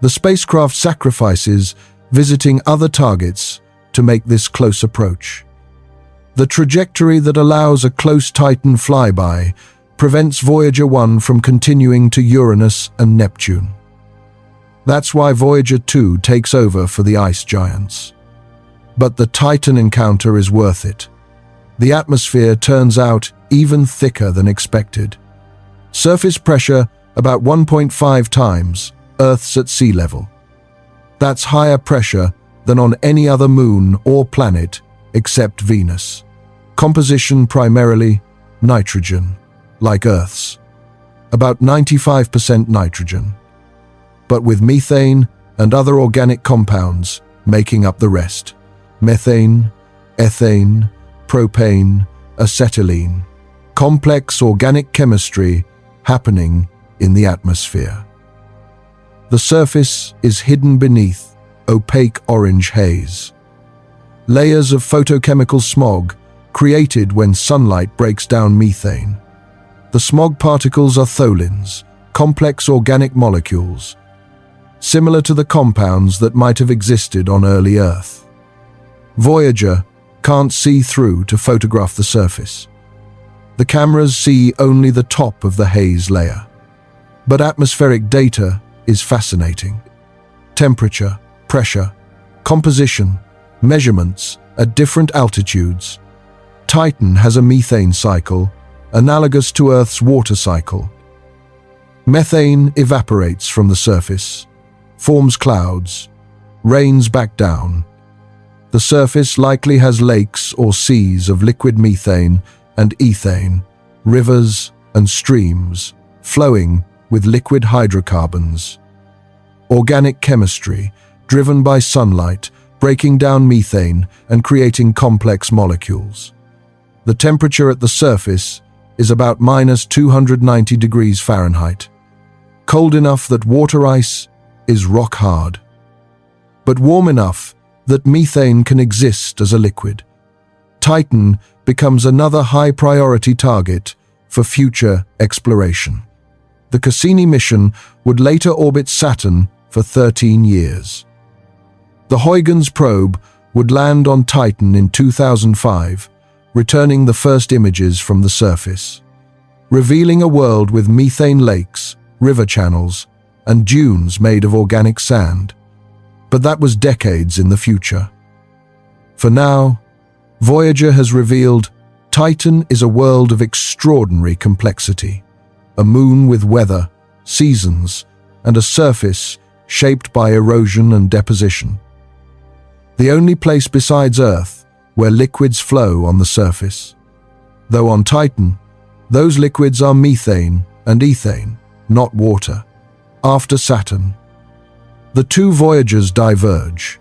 The spacecraft sacrifices visiting other targets to make this close approach. The trajectory that allows a close Titan flyby prevents Voyager 1 from continuing to Uranus and Neptune. That's why Voyager 2 takes over for the ice giants. But the Titan encounter is worth it. The atmosphere turns out even thicker than expected. Surface pressure about 1.5 times Earth's at sea level. That's higher pressure than on any other moon or planet except Venus. Composition primarily nitrogen, like Earth's. About 95% nitrogen, but with methane and other organic compounds making up the rest. Methane, ethane, propane, acetylene. Complex organic chemistry happening in the atmosphere. The surface is hidden beneath opaque orange haze. Layers of photochemical smog created when sunlight breaks down methane. The smog particles are tholins, complex organic molecules, similar to the compounds that might have existed on early Earth. Voyager can't see through to photograph the surface. The cameras see only the top of the haze layer. But atmospheric data is fascinating. Temperature, pressure, composition, measurements at different altitudes. Titan has a methane cycle, analogous to Earth's water cycle. Methane evaporates from the surface, forms clouds, rains back down. The surface likely has lakes or seas of liquid methane and ethane, rivers and streams, flowing with liquid hydrocarbons. Organic chemistry, driven by sunlight, breaking down methane and creating complex molecules. The temperature at the surface is about -290 degrees Fahrenheit, cold enough that water ice is rock hard, but warm enough that methane can exist as a liquid. Titan becomes another high-priority target for future exploration. The Cassini mission would later orbit Saturn for 13 years. The Huygens probe would land on Titan in 2005, returning the first images from the surface, revealing a world with methane lakes, river channels, and dunes made of organic sand. But that was decades in the future. For now, Voyager has revealed Titan is a world of extraordinary complexity, a moon with weather, seasons, and a surface shaped by erosion and deposition. The only place besides Earth where liquids flow on the surface. Though on Titan, those liquids are methane and ethane, not water. After Saturn, the two Voyagers diverge.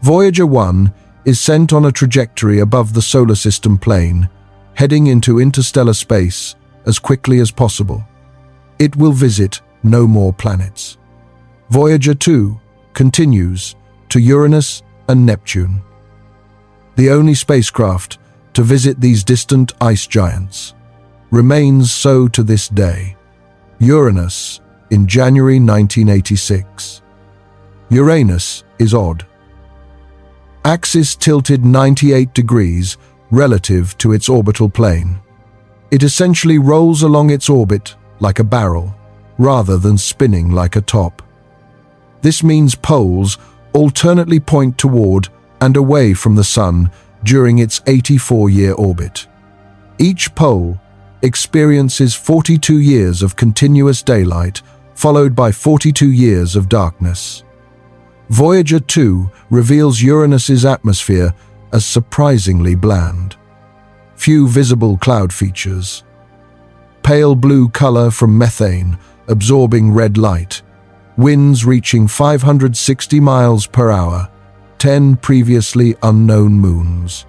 Voyager 1 is sent on a trajectory above the solar system plane, heading into interstellar space as quickly as possible. It will visit no more planets. Voyager 2 continues to Uranus and Neptune, the only spacecraft to visit these distant ice giants. Remains so to this day. Uranus in January 1986. Uranus is odd. Axis tilted 98 degrees relative to its orbital plane. It essentially rolls along its orbit like a barrel, rather than spinning like a top. This means poles alternately point toward and away from the Sun during its 84-year orbit. Each pole experiences 42 years of continuous daylight, followed by 42 years of darkness. Voyager 2 reveals Uranus's atmosphere as surprisingly bland. Few visible cloud features. Pale blue color from methane absorbing red light. Winds reaching 560 miles per hour. 10 previously unknown moons.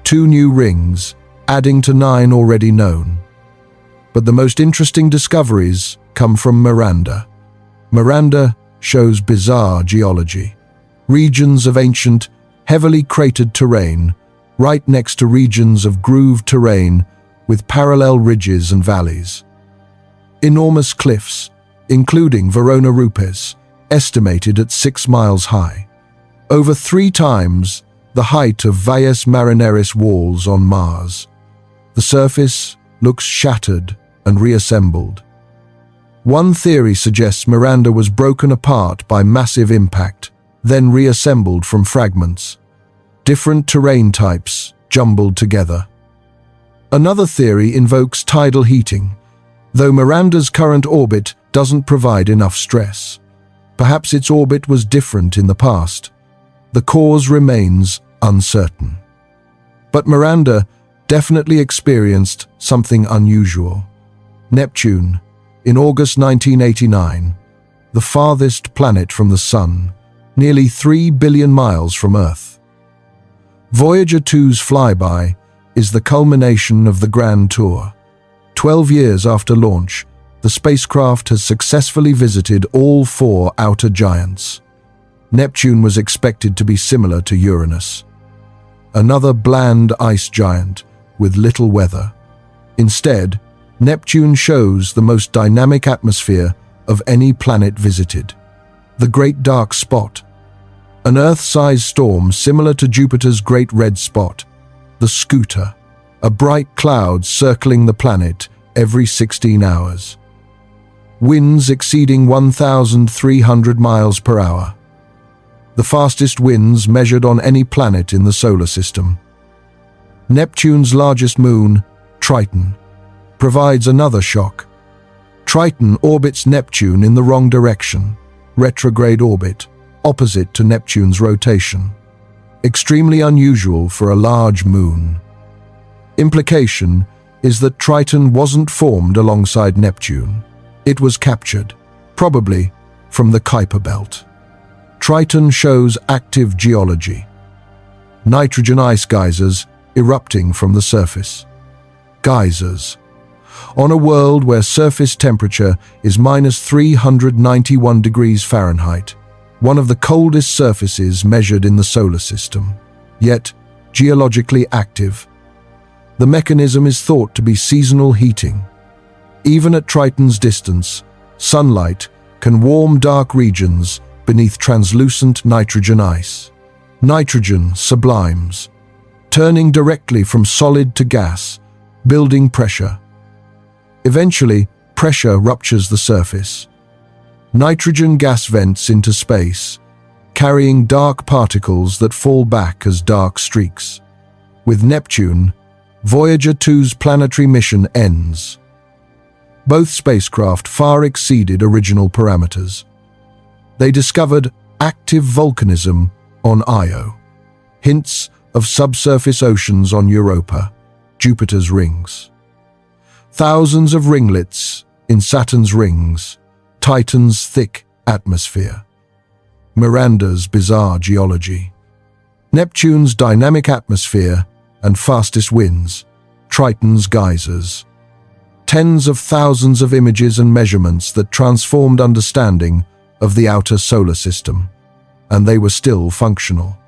2 new rings, adding to 9 already known. But the most interesting discoveries come from Miranda. Miranda shows bizarre geology. Regions of ancient, heavily cratered terrain, right next to regions of grooved terrain with parallel ridges and valleys. Enormous cliffs, including Verona Rupes, estimated at 6 miles high. Over 3 times the height of Valles Marineris walls on Mars. The surface looks shattered and reassembled. One theory suggests Miranda was broken apart by massive impact, then reassembled from fragments. Different terrain types jumbled together. Another theory invokes tidal heating, though Miranda's current orbit doesn't provide enough stress. Perhaps its orbit was different in the past. The cause remains uncertain. But Miranda definitely experienced something unusual. Neptune, in August 1989, the farthest planet from the Sun, nearly 3 billion miles from Earth. Voyager 2's flyby is the culmination of the Grand Tour. 12 years after launch, the spacecraft has successfully visited all 4 outer giants. Neptune was expected to be similar to Uranus, another bland ice giant with little weather. Instead, Neptune shows the most dynamic atmosphere of any planet visited. The Great Dark Spot, an Earth-sized storm similar to Jupiter's Great Red Spot. The Scooter, a bright cloud circling the planet every 16 hours. Winds exceeding 1,300 miles per hour. The fastest winds measured on any planet in the solar system. Neptune's largest moon, Triton, provides another shock. Triton orbits Neptune in the wrong direction, retrograde orbit, opposite to Neptune's rotation. Extremely unusual for a large moon. Implication is that Triton wasn't formed alongside Neptune. It was captured, probably from the Kuiper Belt. Triton shows active geology. Nitrogen ice geysers erupting from the surface. Geysers. On a world where surface temperature is -391 degrees Fahrenheit, one of the coldest surfaces measured in the solar system, yet geologically active. The mechanism is thought to be seasonal heating. Even at Triton's distance, sunlight can warm dark regions beneath translucent nitrogen ice. Nitrogen sublimes, turning directly from solid to gas, building pressure. Eventually, pressure ruptures the surface. Nitrogen gas vents into space, carrying dark particles that fall back as dark streaks. With Neptune, Voyager 2's planetary mission ends. Both spacecraft far exceeded original parameters. They discovered active volcanism on Io, hints of subsurface oceans on Europa, Jupiter's rings. Thousands of ringlets in Saturn's rings, Titan's thick atmosphere. Miranda's bizarre geology. Neptune's dynamic atmosphere and fastest winds, Triton's geysers. Tens of thousands of images and measurements that transformed understanding of the outer solar system. And they were still functional,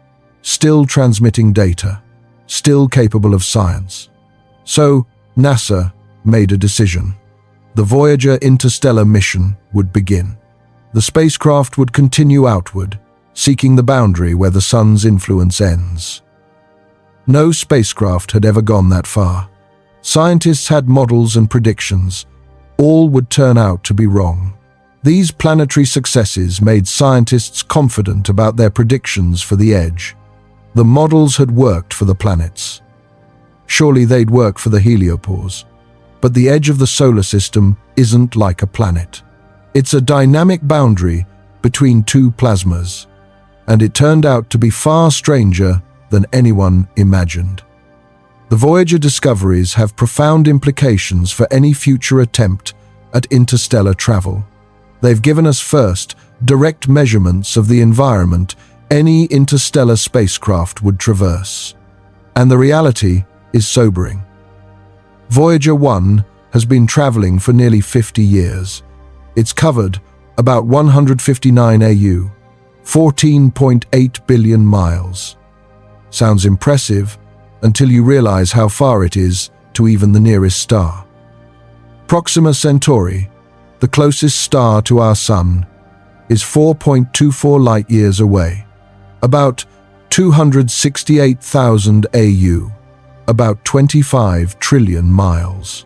still transmitting data, still capable of science. So, NASA made a decision. The Voyager Interstellar mission would begin. The spacecraft would continue outward, seeking the boundary where the sun's influence ends. No spacecraft had ever gone that far. Scientists had models and predictions. All would turn out to be wrong. These planetary successes made scientists confident about their predictions for the edge. The models had worked for the planets. Surely they'd work for the heliopause. But the edge of the solar system isn't like a planet. It's a dynamic boundary between 2 plasmas, and it turned out to be far stranger than anyone imagined. The Voyager discoveries have profound implications for any future attempt at interstellar travel. They've given us first direct measurements of the environment any interstellar spacecraft would traverse. And the reality is sobering. Voyager 1 has been traveling for nearly 50 years. It's covered about 159 AU, 14.8 billion miles. Sounds impressive until you realize how far it is to even the nearest star. Proxima Centauri, the closest star to our Sun, is 4.24 light-years away, about 268,000 AU, about 25 trillion miles.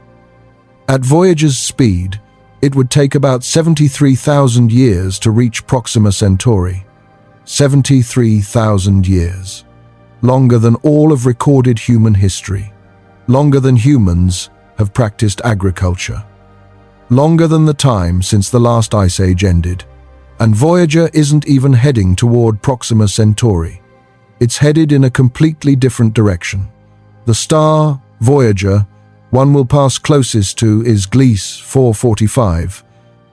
At Voyager's speed, it would take about 73,000 years to reach Proxima Centauri. 73,000 years. Longer than all of recorded human history. Longer than humans have practiced agriculture. Longer than the time since the last ice age ended. And Voyager isn't even heading toward Proxima Centauri. It's headed in a completely different direction. The star, Voyager, one will pass closest to is Gliese 445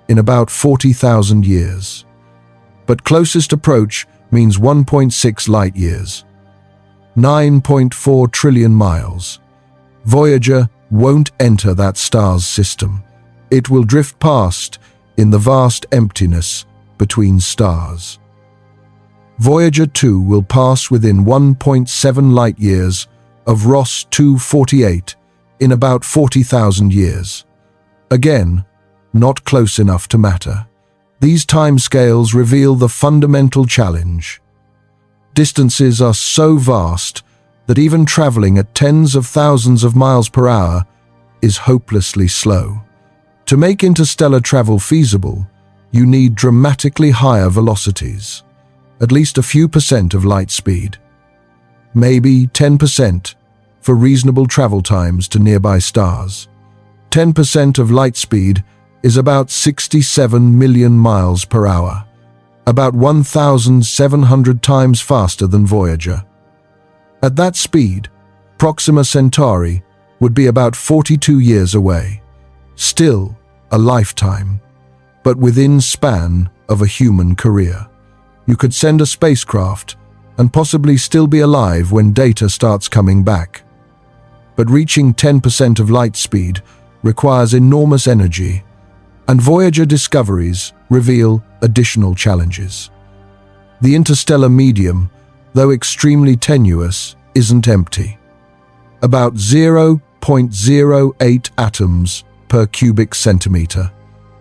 in about 40,000 years. But closest approach means 1.6 light-years, 9.4 trillion miles. Voyager won't enter that star's system. It will drift past in the vast emptiness between stars. Voyager 2 will pass within 1.7 light-years of Ross 248 in about 40,000 years. Again, not close enough to matter. These timescales reveal the fundamental challenge. Distances are so vast that even traveling at tens of thousands of miles per hour is hopelessly slow. To make interstellar travel feasible, you need dramatically higher velocities, at least a few percent of light speed. Maybe 10% for reasonable travel times to nearby stars. 10% of light speed is about 67 million miles per hour, about 1,700 times faster than Voyager. At that speed, Proxima Centauri would be about 42 years away. Still a lifetime, but within span of a human career. You could send a spacecraft and possibly still be alive when data starts coming back. But reaching 10% of light speed requires enormous energy, and Voyager discoveries reveal additional challenges. The interstellar medium, though extremely tenuous, isn't empty. About 0.08 atoms per cubic centimeter,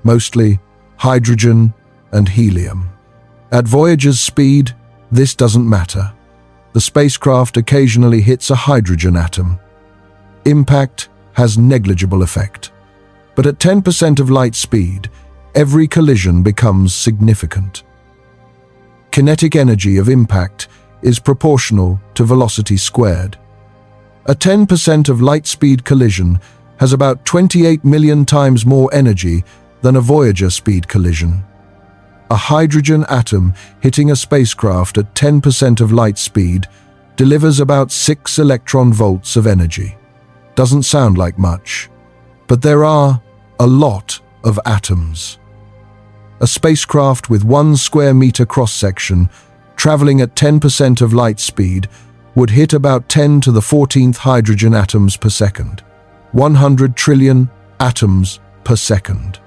mostly hydrogen and helium. At Voyager's speed, this doesn't matter. The spacecraft occasionally hits a hydrogen atom. Impact has negligible effect. But at 10% of light speed, every collision becomes significant. Kinetic energy of impact is proportional to velocity squared. A 10% of light speed collision has about 28 million times more energy than a Voyager speed collision. A hydrogen atom hitting a spacecraft at 10% of light speed delivers about 6 electron volts of energy. Doesn't sound like much, but there are a lot of atoms. A spacecraft with 1 square meter cross-section traveling at 10% of light speed would hit about 10 to the 14th hydrogen atoms per second, 100 trillion atoms per second.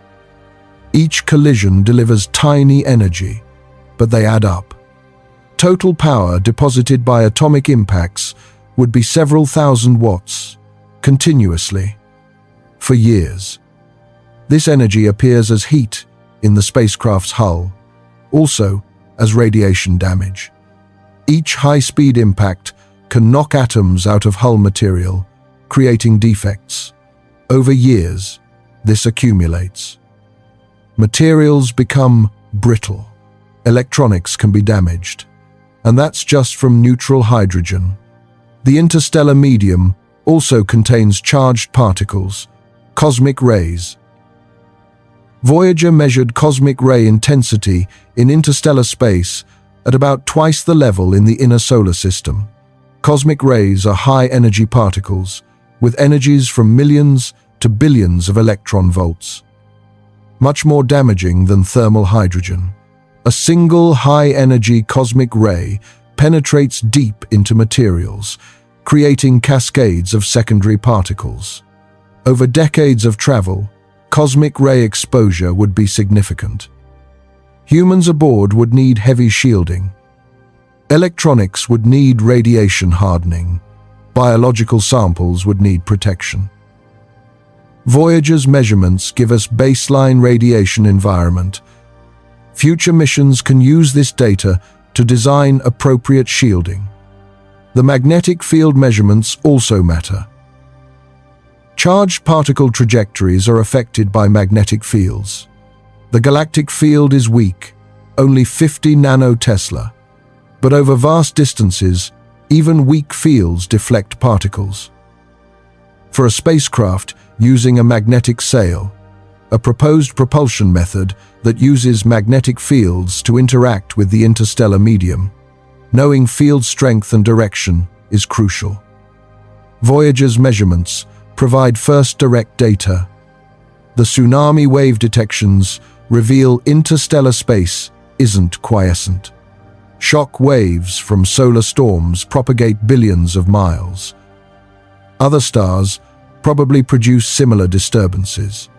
Each collision delivers tiny energy, but they add up. Total power deposited by atomic impacts would be several thousand watts, continuously, for years. This energy appears as heat in the spacecraft's hull, also as radiation damage. Each high-speed impact can knock atoms out of hull material, creating defects. Over years, this accumulates. Materials become brittle. Electronics can be damaged. And that's just from neutral hydrogen. The interstellar medium also contains charged particles, cosmic rays. Voyager measured cosmic ray intensity in interstellar space at about twice the level in the inner solar system. Cosmic rays are high-energy particles with energies from millions to billions of electron volts. Much more damaging than thermal hydrogen. A single high-energy cosmic ray penetrates deep into materials, creating cascades of secondary particles. Over decades of travel, cosmic ray exposure would be significant. Humans aboard would need heavy shielding. Electronics would need radiation hardening. Biological samples would need protection. Voyager's measurements give us baseline radiation environment. Future missions can use this data to design appropriate shielding. The magnetic field measurements also matter. Charged particle trajectories are affected by magnetic fields. The galactic field is weak, only 50 nanotesla. But over vast distances, even weak fields deflect particles. For a spacecraft using a magnetic sail, a proposed propulsion method that uses magnetic fields to interact with the interstellar medium, knowing field strength and direction is crucial. Voyager's measurements provide first direct data. The tsunami wave detections reveal interstellar space isn't quiescent. Shock waves from solar storms propagate billions of miles. Other stars probably produce similar disturbances.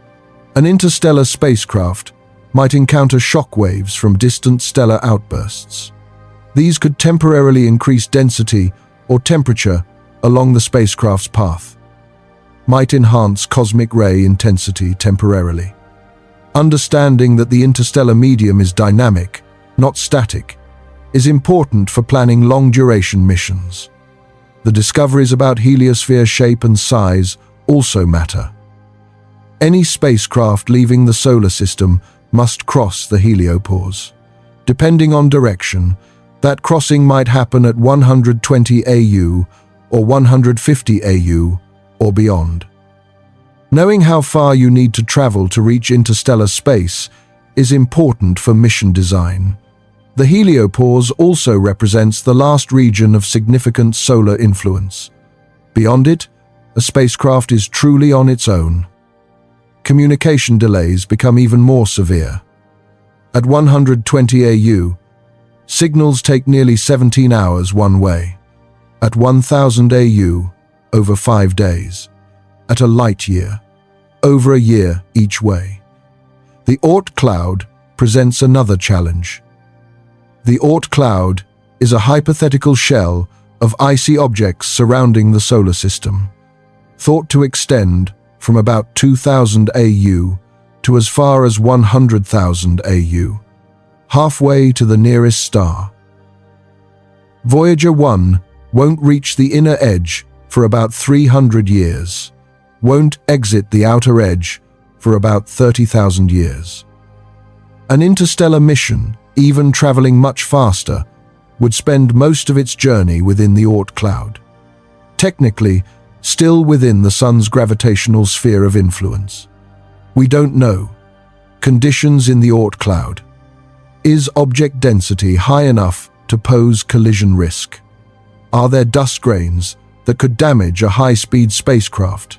An interstellar spacecraft might encounter shock waves from distant stellar outbursts. These could temporarily increase density or temperature along the spacecraft's path, might enhance cosmic ray intensity temporarily. Understanding that the interstellar medium is dynamic, not static, is important for planning long-duration missions. The discoveries about heliosphere shape and size also matter. Any spacecraft leaving the solar system must cross the heliopause. Depending on direction, that crossing might happen at 120 AU or 150 AU or beyond. Knowing how far you need to travel to reach interstellar space is important for mission design. The heliopause also represents the last region of significant solar influence. Beyond it, a spacecraft is truly on its own. Communication delays become even more severe. At 120 AU, signals take nearly 17 hours one way. At 1000 AU, over 5 days. At a light year, over a year each way. The Oort cloud presents another challenge. The Oort cloud is a hypothetical shell of icy objects surrounding the solar system, thought to extend from about 2000 AU to as far as 100,000 AU, halfway to the nearest star. Voyager 1 won't reach the inner edge for about 300 years, won't exit the outer edge for about 30,000 years. An interstellar mission, even traveling much faster, would spend most of its journey within the Oort cloud. Technically, still within the Sun's gravitational sphere of influence. We don't know. Conditions in the Oort cloud. Is object density high enough to pose collision risk? Are there dust grains that could damage a high-speed spacecraft?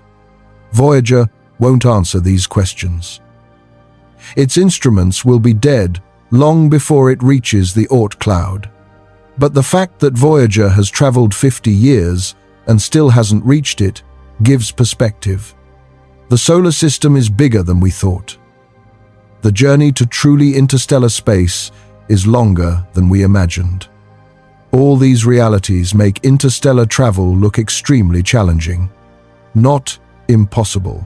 Voyager won't answer these questions. Its instruments will be dead long before it reaches the Oort cloud. But the fact that Voyager has traveled 50 years and still hasn't reached it gives perspective. The solar system is bigger than we thought. The journey to truly interstellar space is longer than we imagined. All these realities make interstellar travel look extremely challenging, not impossible,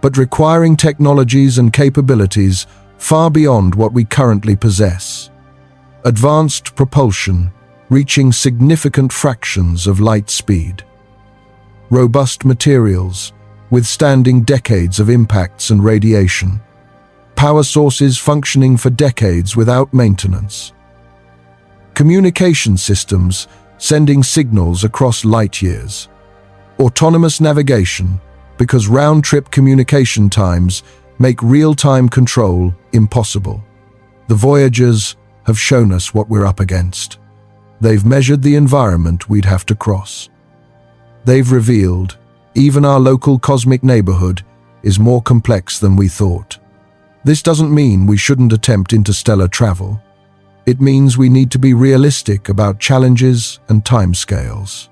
but requiring technologies and capabilities far beyond what we currently possess. Advanced propulsion, reaching significant fractions of light speed. Robust materials, withstanding decades of impacts and radiation. Power sources functioning for decades without maintenance. Communication systems sending signals across light years. Autonomous navigation, because round-trip communication times make real-time control impossible. The Voyagers have shown us what we're up against. They've measured the environment we'd have to cross. They've revealed even our local cosmic neighborhood is more complex than we thought. This doesn't mean we shouldn't attempt interstellar travel. It means we need to be realistic about challenges and timescales.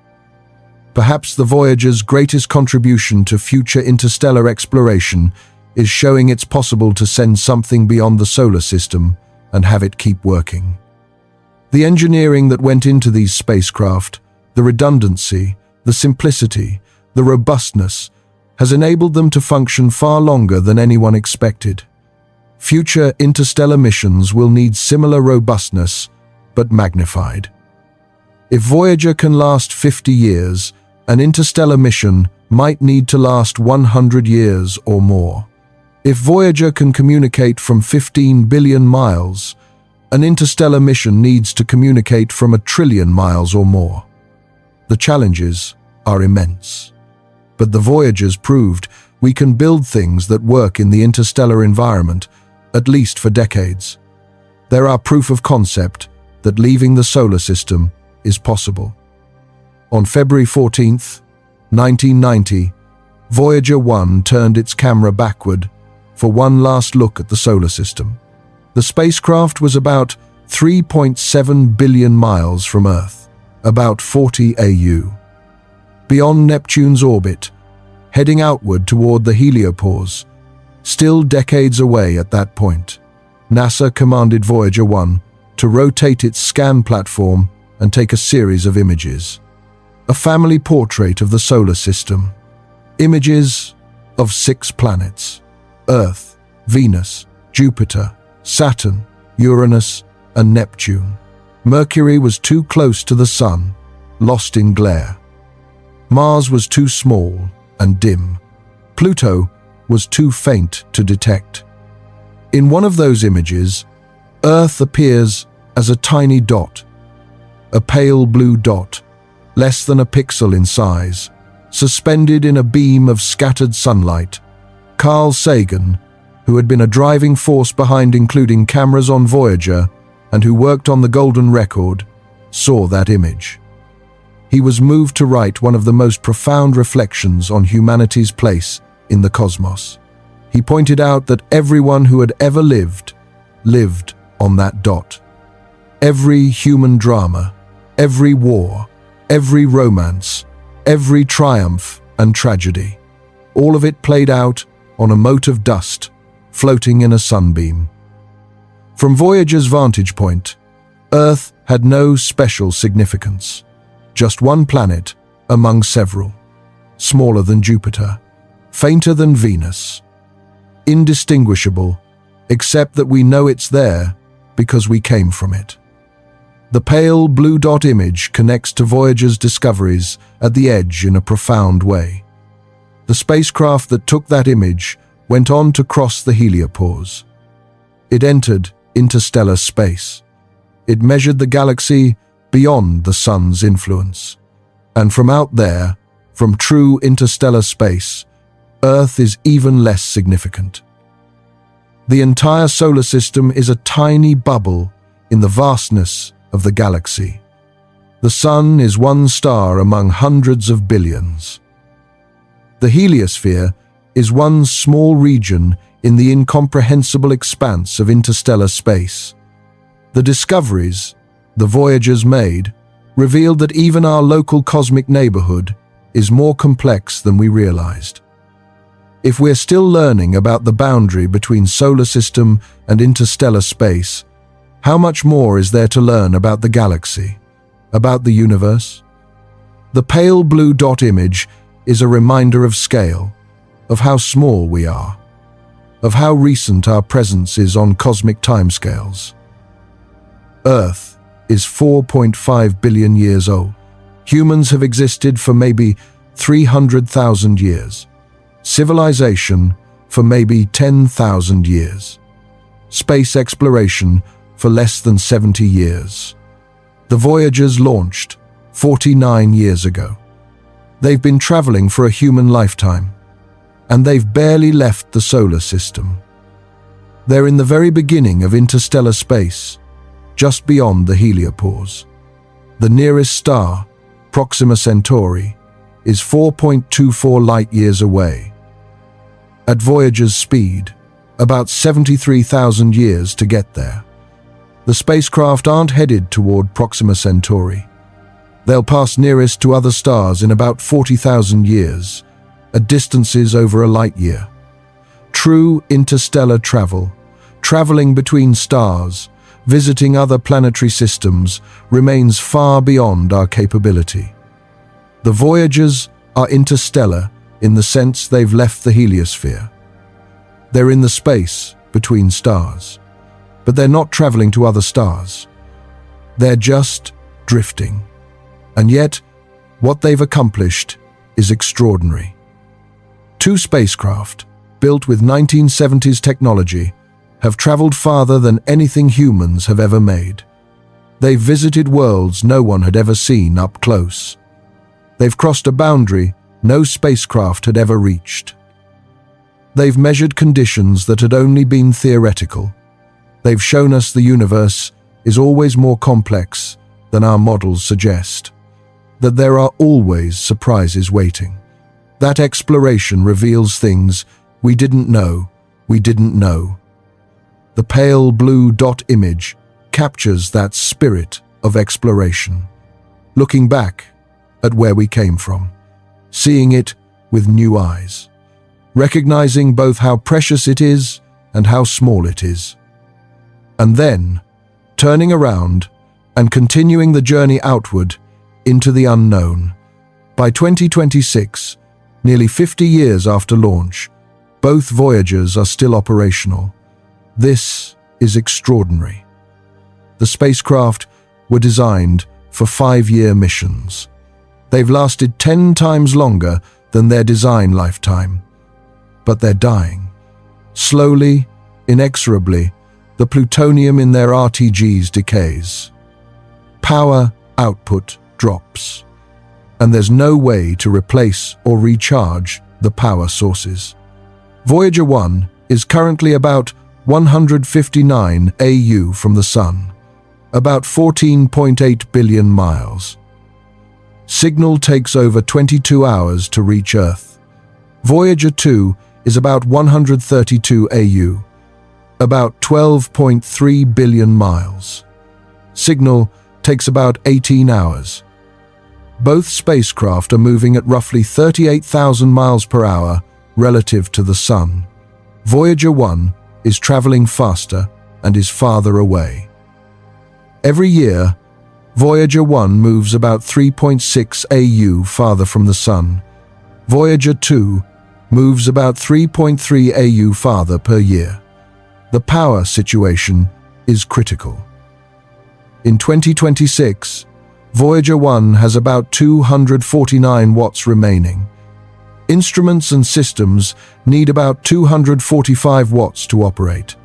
Perhaps the Voyager's greatest contribution to future interstellar exploration is showing it's possible to send something beyond the solar system and have it keep working. The engineering that went into these spacecraft, the redundancy, the simplicity, the robustness, has enabled them to function far longer than anyone expected. Future interstellar missions will need similar robustness, but magnified. If Voyager can last 50 years, an interstellar mission might need to last 100 years or more. If Voyager can communicate from 15 billion miles, an interstellar mission needs to communicate from 1 trillion miles or more. The challenges are immense. But the Voyagers proved we can build things that work in the interstellar environment, at least for decades. There are proof of concept that leaving the solar system is possible. On February 14th, 1990, Voyager 1 turned its camera backward for one last look at the solar system. The spacecraft was about 3.7 billion miles from Earth, about 40 AU. Beyond Neptune's orbit, heading outward toward the heliopause, still decades away at that point, NASA commanded Voyager 1 to rotate its scan platform and take a series of images. A family portrait of the solar system. Images of 6 planets: Earth, Venus, Jupiter, Saturn, Uranus, and Neptune. Mercury was too close to the Sun, lost in glare. Mars was too small and dim. Pluto was too faint to detect. In one of those images, Earth appears as a tiny dot, a pale blue dot, less than a pixel in size, suspended in a beam of scattered sunlight. Carl Sagan, who had been a driving force behind including cameras on Voyager and who worked on the Golden Record, saw that image. He was moved to write one of the most profound reflections on humanity's place in the cosmos. He pointed out that everyone who had ever lived on that dot. Every human drama, every war, every romance, every triumph and tragedy, all of it played out on a mote of dust floating in a sunbeam. From Voyager's vantage point, Earth had no special significance. Just one planet among several, smaller than Jupiter, fainter than Venus, indistinguishable, except that we know it's there because we came from it. The pale blue dot image connects to Voyager's discoveries at the edge in a profound way. The spacecraft that took that image went on to cross the heliopause. It entered interstellar space. It measured the galaxy beyond the Sun's influence. And from out there, from true interstellar space, Earth is even less significant. The entire solar system is a tiny bubble in the vastness of the galaxy. The Sun is one star among hundreds of billions. The heliosphere is one small region in the incomprehensible expanse of interstellar space. The discoveries the Voyagers made revealed that even our local cosmic neighborhood is more complex than we realized. If we're still learning about the boundary between solar system and interstellar space, how much more is there to learn about the galaxy, about the universe? The pale blue dot image is a reminder of scale, of how small we are, of how recent our presence is on cosmic timescales. Earth is 4.5 billion years old. Humans have existed for maybe 300,000 years. Civilization for maybe 10,000 years. Space exploration for less than 70 years. The Voyagers launched 49 years ago. They've been traveling for a human lifetime, and they've barely left the solar system. They're in the very beginning of interstellar space, just beyond the heliopause. The nearest star, Proxima Centauri, is 4.24 light-years away. At Voyager's speed, about 73,000 years to get there. The spacecraft aren't headed toward Proxima Centauri. They'll pass nearest to other stars in about 40,000 years, at distances over a light year. True interstellar travel, traveling between stars, visiting other planetary systems, remains far beyond our capability. The Voyagers are interstellar in the sense they've left the heliosphere. They're in the space between stars, but they're not traveling to other stars. They're just drifting. And yet, what they've accomplished is extraordinary. 2 spacecraft, built with 1970s technology, have traveled farther than anything humans have ever made. They've visited worlds no one had ever seen up close. They've crossed a boundary no spacecraft had ever reached. They've measured conditions that had only been theoretical. They've shown us the universe is always more complex than our models suggest, that there are always surprises waiting. That exploration reveals things we didn't know we didn't know. The pale blue dot image captures that spirit of exploration. Looking back at where we came from, seeing it with new eyes, recognizing both how precious it is and how small it is. And then, turning around and continuing the journey outward into the unknown. By 2026, nearly 50 years after launch, both Voyagers are still operational. This is extraordinary. The spacecraft were designed for 5-year missions. They've lasted 10 times longer than their design lifetime. But they're dying. Slowly, inexorably, the plutonium in their RTGs decays. Power output drops, and there's no way to replace or recharge the power sources. Voyager 1 is currently about 159 AU from the Sun, about 14.8 billion miles. Signal takes over 22 hours to reach Earth. Voyager 2 is about 132 AU, about 12.3 billion miles. Signal takes about 18 hours. Both spacecraft are moving at roughly 38,000 miles per hour relative to the Sun. Voyager 1 is traveling faster and is farther away. Every year, Voyager 1 moves about 3.6 AU farther from the Sun. Voyager 2 moves about 3.3 AU farther per year. The power situation is critical. In 2026, Voyager 1 has about 249 watts remaining. Instruments and systems need about 245 watts to operate.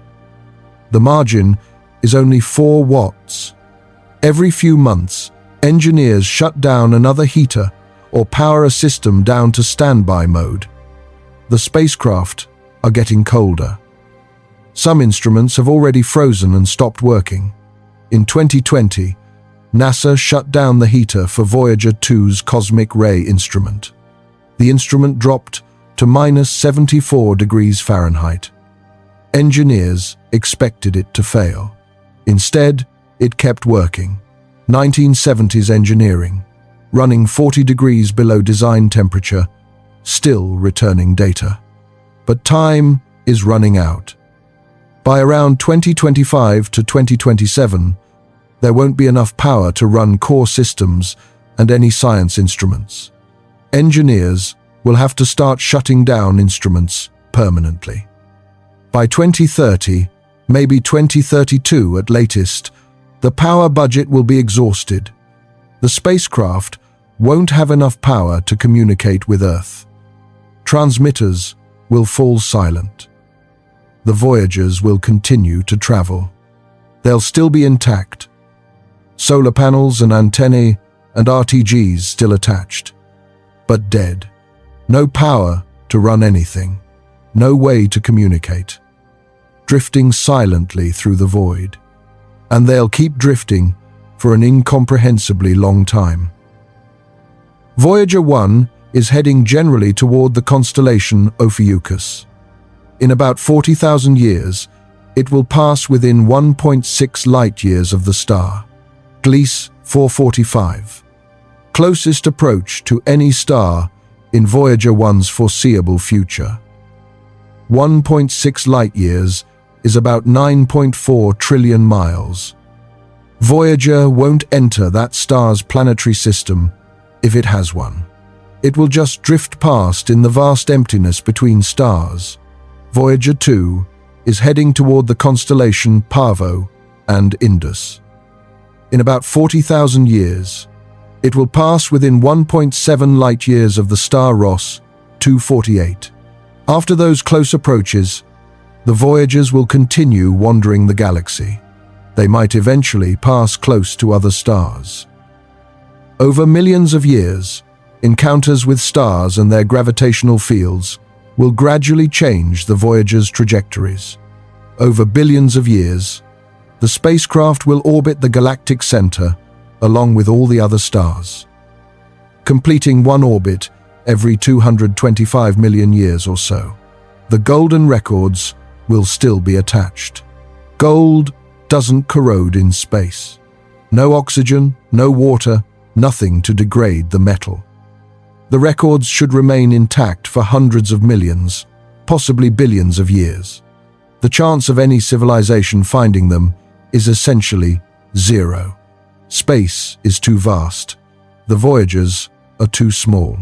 The margin is only 4 watts. Every few months, engineers shut down another heater or power a system down to standby mode. The spacecraft are getting colder. Some instruments have already frozen and stopped working. In 2020, NASA shut down the heater for Voyager 2's cosmic ray instrument. The instrument dropped to -74 degrees Fahrenheit. Engineers expected it to fail. Instead, it kept working. 1970s engineering, running 40 degrees below design temperature, still returning data. But time is running out. By around 2025 to 2027, there won't be enough power to run core systems and any science instruments. Engineers will have to start shutting down instruments permanently. By 2030, maybe 2032 at latest, the power budget will be exhausted. The spacecraft won't have enough power to communicate with Earth. Transmitters will fall silent. The Voyagers will continue to travel. They'll still be intact. Solar panels and antennae and RTGs still attached, but dead. No power to run anything, no way to communicate. Drifting silently through the void. And they'll keep drifting for an incomprehensibly long time. Voyager 1 is heading generally toward the constellation Ophiuchus. In about 40,000 years, it will pass within 1.6 light-years of the star, Gliese 445. closest approach to any star in Voyager 1's foreseeable future. 1.6 light-years is about 9.4 trillion miles. Voyager won't enter that star's planetary system if it has one. It will just drift past in the vast emptiness between stars. Voyager 2 is heading toward the constellation Pavo and Indus. In about 40,000 years, it will pass within 1.7 light-years of the star Ross 248. After those close approaches, the Voyagers will continue wandering the galaxy. They might eventually pass close to other stars. Over millions of years, encounters with stars and their gravitational fields will gradually change the Voyager's trajectories. Over billions of years, the spacecraft will orbit the galactic center along with all the other stars, completing one orbit every 225 million years or so. The golden records will still be attached. Gold doesn't corrode in space. No oxygen, no water, nothing to degrade the metal. The records should remain intact for hundreds of millions, possibly billions of years. The chance of any civilization finding them is essentially zero. Space is too vast. The Voyagers are too small.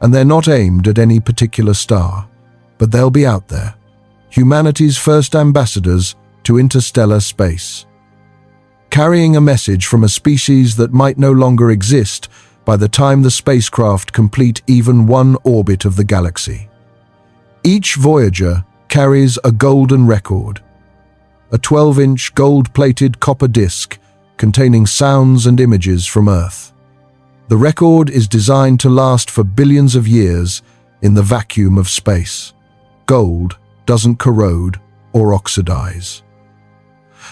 And they're not aimed at any particular star, but they'll be out there, humanity's first ambassadors to interstellar space, carrying a message from a species that might no longer exist by the time the spacecraft complete even one orbit of the galaxy. Each Voyager carries a golden record, a 12-inch gold-plated copper disc containing sounds and images from Earth. The record is designed to last for billions of years in the vacuum of space. Gold doesn't corrode or oxidize.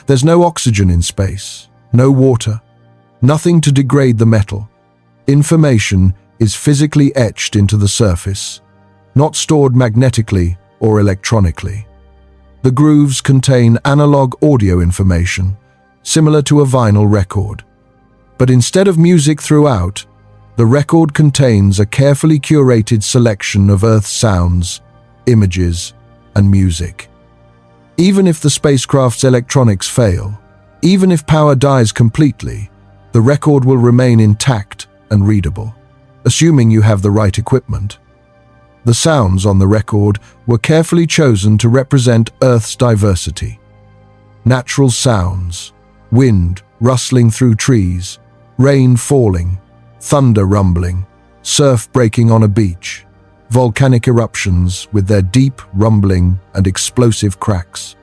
There's no oxygen in space, no water, nothing to degrade the metal. Information is physically etched into the surface, not stored magnetically or electronically. The grooves contain analog audio information, similar to a vinyl record. But instead of music throughout, the record contains a carefully curated selection of Earth's sounds, images, and music. Even if the spacecraft's electronics fail, even if power dies completely, the record will remain intact and readable, assuming you have the right equipment. The sounds on the record were carefully chosen to represent Earth's diversity. Natural sounds, wind rustling through trees, rain falling, thunder rumbling, surf breaking on a beach, volcanic eruptions with their deep rumbling and explosive cracks,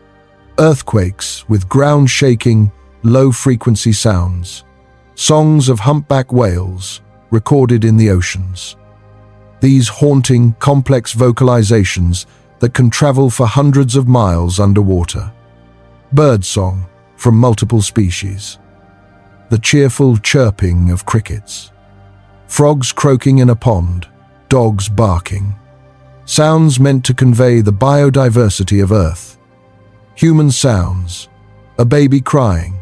earthquakes with ground-shaking, low-frequency sounds, songs of humpback whales recorded in the oceans. These haunting, complex vocalizations that can travel for hundreds of miles underwater. Birdsong from multiple species. The cheerful chirping of crickets. Frogs croaking in a pond, dogs barking. Sounds meant to convey the biodiversity of Earth. Human sounds, a baby crying,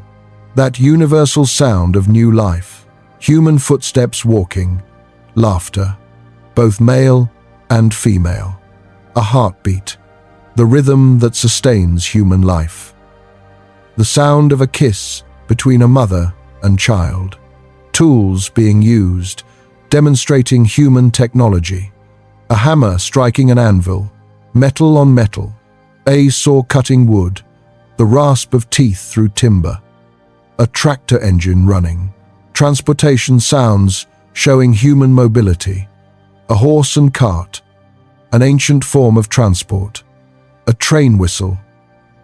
that universal sound of new life, human footsteps walking, laughter, both male and female, a heartbeat, the rhythm that sustains human life. The sound of a kiss between a mother and child, tools being used, demonstrating human technology, a hammer striking an anvil, metal on metal, a saw cutting wood, the rasp of teeth through timber, a tractor engine running, transportation sounds showing human mobility, a horse and cart, an ancient form of transport, a train whistle,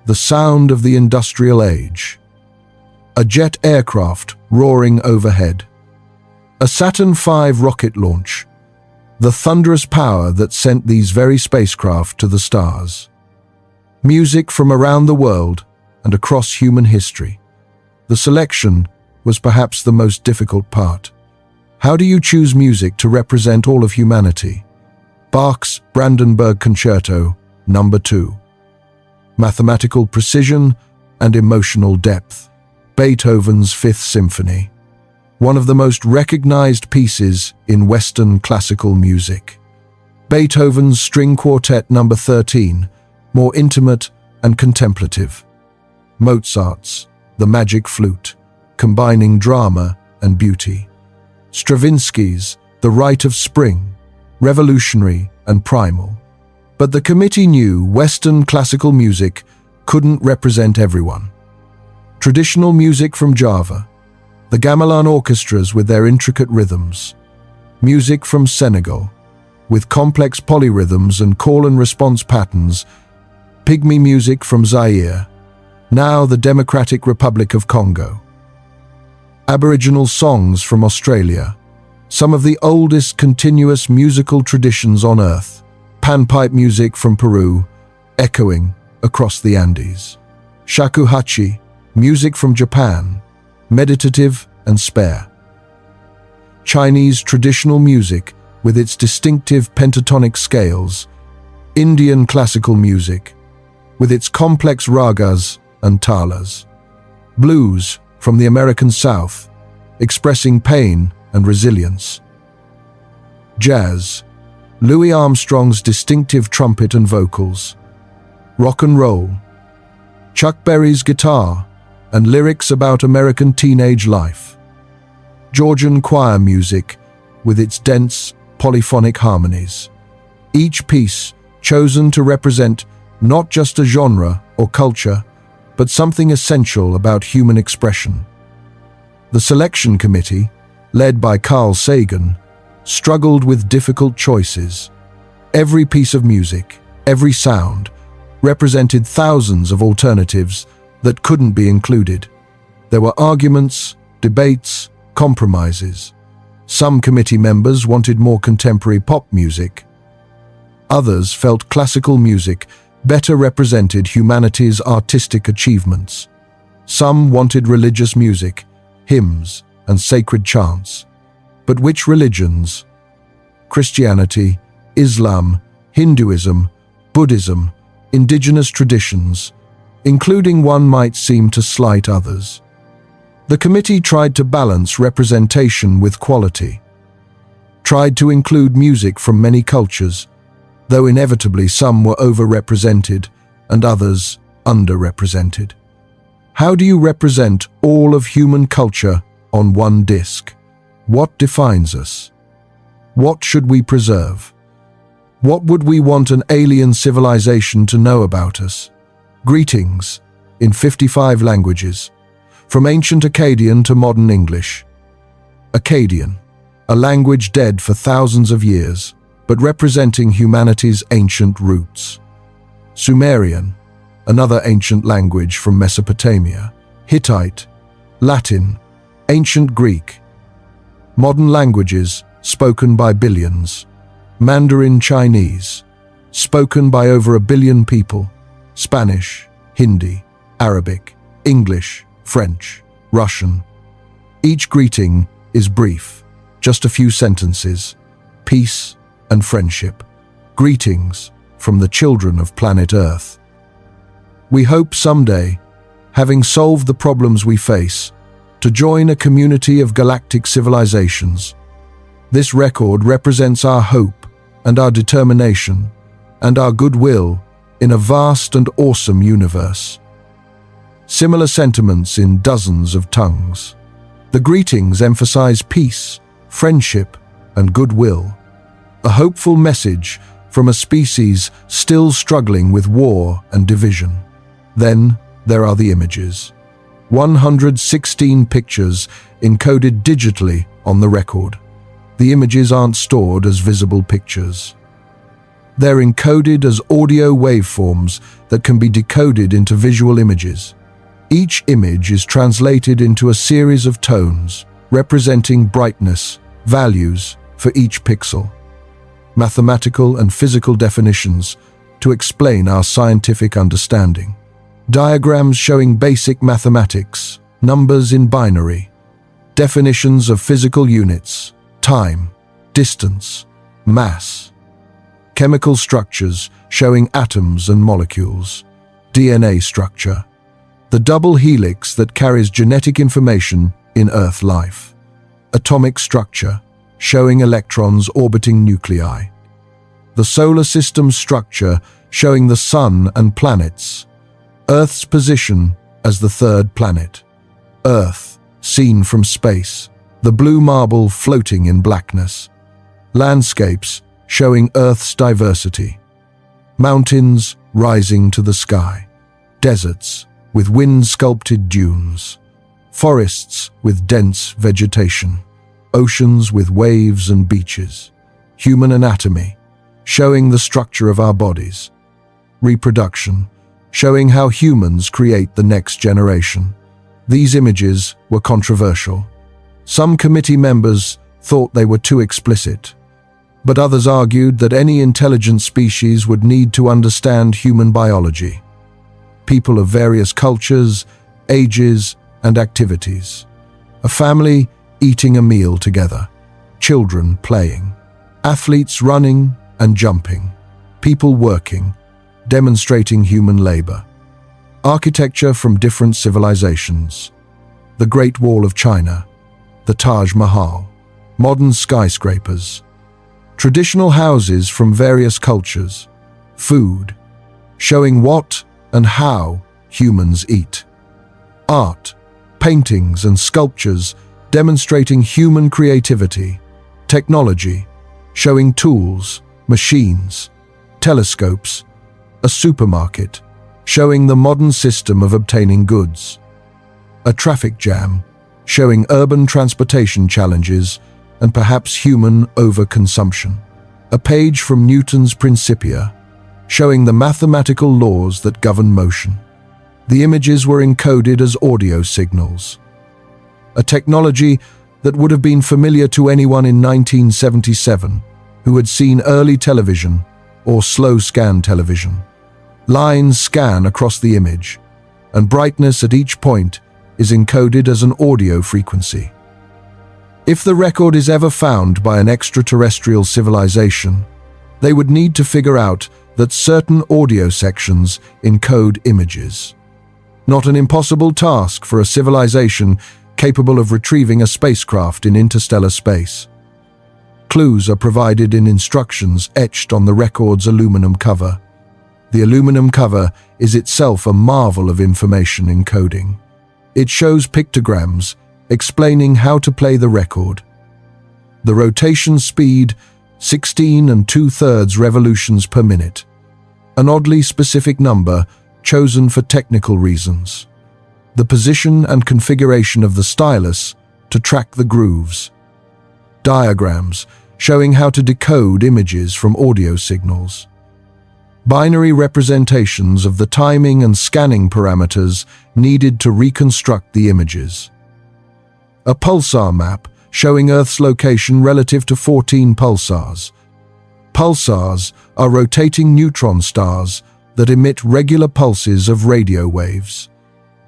the sound of the industrial age, a jet aircraft roaring overhead, a Saturn V rocket launch, the thunderous power that sent these very spacecraft to the stars. Music from around the world and across human history. The selection was perhaps the most difficult part. How do you choose music to represent all of humanity? Bach's Brandenburg Concerto, No. 2. Mathematical precision and emotional depth. Beethoven's Fifth Symphony. one of the most recognized pieces in Western classical music. Beethoven's String Quartet No. 13, more intimate and contemplative. Mozart's The Magic Flute, combining drama and beauty. Stravinsky's The Rite of Spring, revolutionary and primal. But the committee knew Western classical music couldn't represent everyone. Traditional music from Java, the gamelan orchestras with their intricate rhythms, music from Senegal, with complex polyrhythms and call and response patterns, pygmy music from Zaire, now the Democratic Republic of Congo. Aboriginal songs from Australia, some of the oldest continuous musical traditions on Earth, panpipe music from Peru, echoing across the Andes. Shakuhachi, music from Japan, meditative and spare. Chinese traditional music with its distinctive pentatonic scales. Indian classical music with its complex ragas and talas. Blues from the American South, expressing pain and resilience. Jazz, Louis Armstrong's distinctive trumpet and vocals. Rock and roll, Chuck Berry's guitar and lyrics about American teenage life. Georgian choir music with its dense, polyphonic harmonies. Each piece chosen to represent not just a genre or culture, but something essential about human expression. The selection committee, led by Carl Sagan, struggled with difficult choices. Every piece of music, every sound, represented thousands of alternatives that couldn't be included. There were arguments, debates, compromises. Some committee members wanted more contemporary pop music. Others felt classical music better represented humanity's artistic achievements. Some wanted religious music, hymns, and sacred chants. But which religions? Christianity, Islam, Hinduism, Buddhism, indigenous traditions, including one might seem to slight others. The committee tried to balance representation with quality, tried to include music from many cultures, though inevitably some were overrepresented and others underrepresented. How do you represent all of human culture on one disc? What defines us? What should we preserve? What would we want an alien civilization to know about us? Greetings, in 55 languages, from ancient Akkadian to modern English. Akkadian, a language dead for thousands of years, but representing humanity's ancient roots. Sumerian, another ancient language from Mesopotamia. Hittite, Latin, ancient Greek. Modern languages spoken by billions. Mandarin Chinese, spoken by over 1 billion people. Spanish, Hindi, Arabic, English, French, Russian. Each greeting is brief, just a few sentences. Peace and friendship. Greetings from the children of planet Earth. We hope someday, having solved the problems we face, to join a community of galactic civilizations. This record represents our hope and our determination and our goodwill in a vast and awesome universe. Similar sentiments in dozens of tongues. The greetings emphasize peace, friendship, and goodwill. A hopeful message from a species still struggling with war and division. Then there are the images. 116 pictures encoded digitally on the record. The images aren't stored as visible pictures. They're encoded as audio waveforms that can be decoded into visual images. Each image is translated into a series of tones, representing brightness, values for each pixel. Mathematical and physical definitions to explain our scientific understanding. Diagrams showing basic mathematics, numbers in binary. Definitions of physical units, time, distance, mass. Chemical structures showing atoms and molecules. DNA structure. The double helix that carries genetic information in Earth life. atomic structure, showing electrons orbiting nuclei. The solar system structure, showing the sun and planets. Earth's position as the third planet. Earth, seen from space, the blue marble floating in blackness. Landscapes, showing Earth's diversity. Mountains rising to the sky. Deserts, with wind-sculpted dunes. Forests with dense vegetation. Oceans with waves and beaches. Human anatomy, showing the structure of our bodies. Reproduction, showing how humans create the next generation. These images were controversial. Some committee members thought they were too explicit, but others argued that any intelligent species would need to understand human biology. People of various cultures, ages, and activities. A family eating a meal together. Children playing. Athletes running and jumping. People working, demonstrating human labor. Architecture from different civilizations. The Great Wall of China. The Taj Mahal. Modern skyscrapers. Traditional houses from various cultures. Food, showing what and how humans eat. Art, paintings and sculptures demonstrating human creativity. Technology, showing tools, machines, telescopes. A supermarket, showing the modern system of obtaining goods. A traffic jam, showing urban transportation challenges and perhaps human overconsumption. A page from Newton's Principia, showing the mathematical laws that govern motion. The images were encoded as audio signals. A technology that would have been familiar to anyone in 1977 who had seen early television or slow-scan television. Lines scan across the image, and brightness at each point is encoded as an audio frequency. If the record is ever found by an extraterrestrial civilization, they would need to figure out that certain audio sections encode images. Not an impossible task for a civilization capable of retrieving a spacecraft in interstellar space. Clues are provided in instructions etched on the record's aluminum cover. The aluminum cover is itself a marvel of information encoding. It shows pictograms explaining how to play the record. The rotation speed, 16 2/3 revolutions per minute. An oddly specific number chosen for technical reasons. The position and configuration of the stylus to track the grooves. Diagrams showing how to decode images from audio signals. Binary representations of the timing and scanning parameters needed to reconstruct the images. A pulsar map showing Earth's location relative to 14 pulsars. Pulsars are rotating neutron stars that emit regular pulses of radio waves.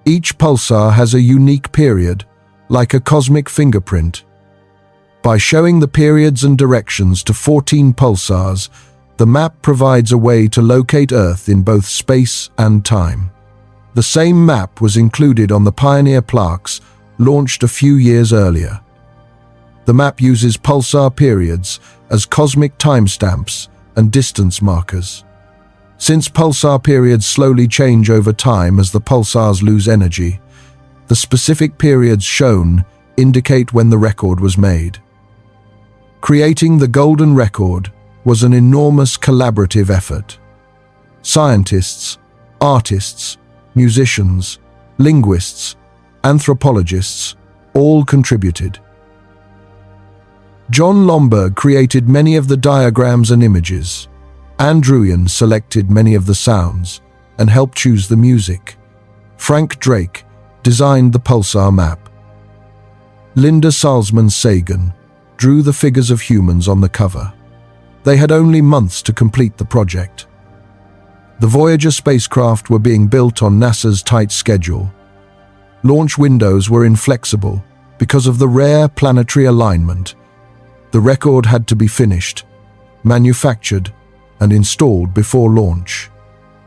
Each pulsar has a unique period, like a cosmic fingerprint. By showing the periods and directions to 14 pulsars, the map provides a way to locate Earth in both space and time. The same map was included on the Pioneer plaques launched a few years earlier. The map uses pulsar periods as cosmic timestamps and distance markers. Since pulsar periods slowly change over time as the pulsars lose energy, the specific periods shown indicate when the record was made. Creating the golden record was an enormous collaborative effort. Scientists, artists, musicians, linguists, anthropologists all contributed. John Lomberg created many of the diagrams and images. Andrewian selected many of the sounds and helped choose the music. Frank Drake designed the pulsar map. Linda Salzman-Sagan drew the figures of humans on the cover. They had only months to complete the project. The Voyager spacecraft were being built on NASA's tight schedule. Launch windows were inflexible because of the rare planetary alignment. The record had to be finished, manufactured, and installed before launch.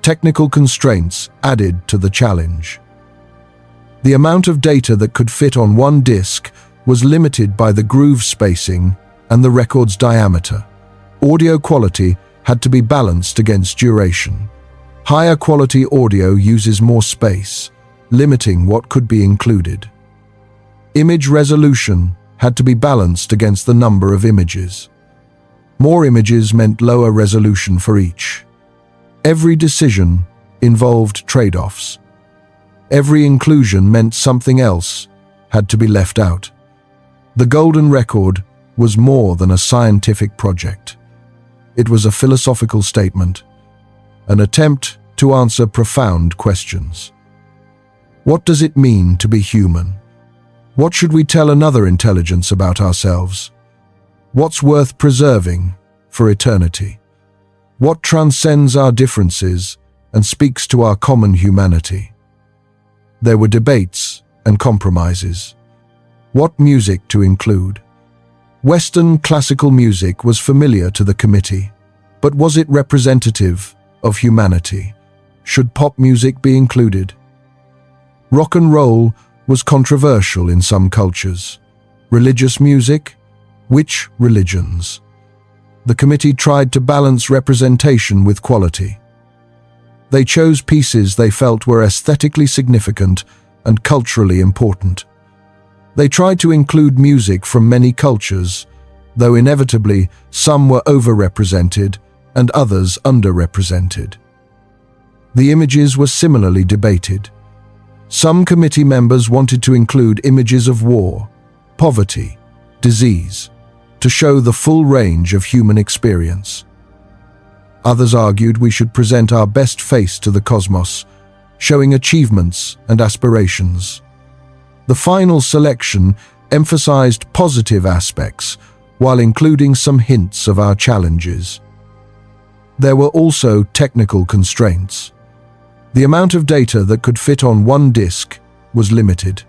Technical constraints added to the challenge. The amount of data that could fit on one disk was limited by the groove spacing and the record's diameter. Audio quality had to be balanced against duration. Higher quality audio uses more space, limiting what could be included. Image resolution had to be balanced against the number of images. More images meant lower resolution for each. Every decision involved trade-offs. Every inclusion meant something else had to be left out. The golden record was more than a scientific project. It was a philosophical statement, an attempt to answer profound questions. What does it mean to be human? What should we tell another intelligence about ourselves? What's worth preserving for eternity? What transcends our differences and speaks to our common humanity? There were debates and compromises. What music to include? Western classical music was familiar to the committee, but was it representative of humanity? Should pop music be included? Rock and roll was controversial in some cultures. Religious music? Which religions? The committee tried to balance representation with quality. They chose pieces they felt were aesthetically significant and culturally important. They tried to include music from many cultures, though inevitably some were overrepresented and others underrepresented. The images were similarly debated. Some committee members wanted to include images of war, poverty, disease, to show the full range of human experience. Others argued we should present our best face to the cosmos, showing achievements and aspirations. The final selection emphasized positive aspects while including some hints of our challenges. There were also technical constraints. The amount of data that could fit on one disc was limited.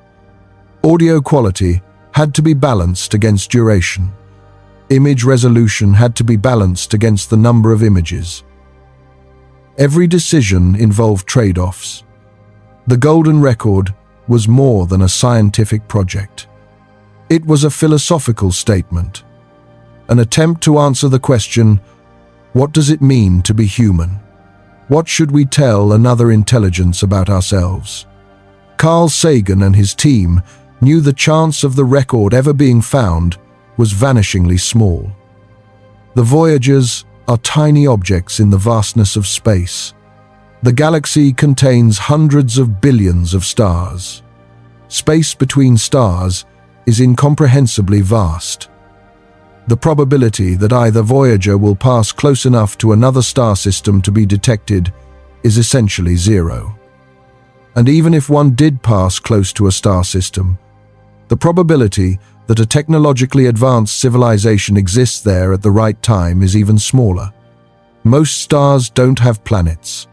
Audio quality had to be balanced against duration. Image resolution had to be balanced against the number of images. Every decision involved trade-offs. The golden record was more than a scientific project. It was a philosophical statement, an attempt to answer the question, what does it mean to be human? What should we tell another intelligence about ourselves? Carl Sagan and his team knew the chance of the record ever being found was vanishingly small. The Voyagers are tiny objects in the vastness of space. The galaxy contains hundreds of billions of stars. Space between stars is incomprehensibly vast. The probability that either Voyager will pass close enough to another star system to be detected is essentially zero. And even if one did pass close to a star system, the probability that a technologically advanced civilization exists there at the right time is even smaller. Most stars don't have planets.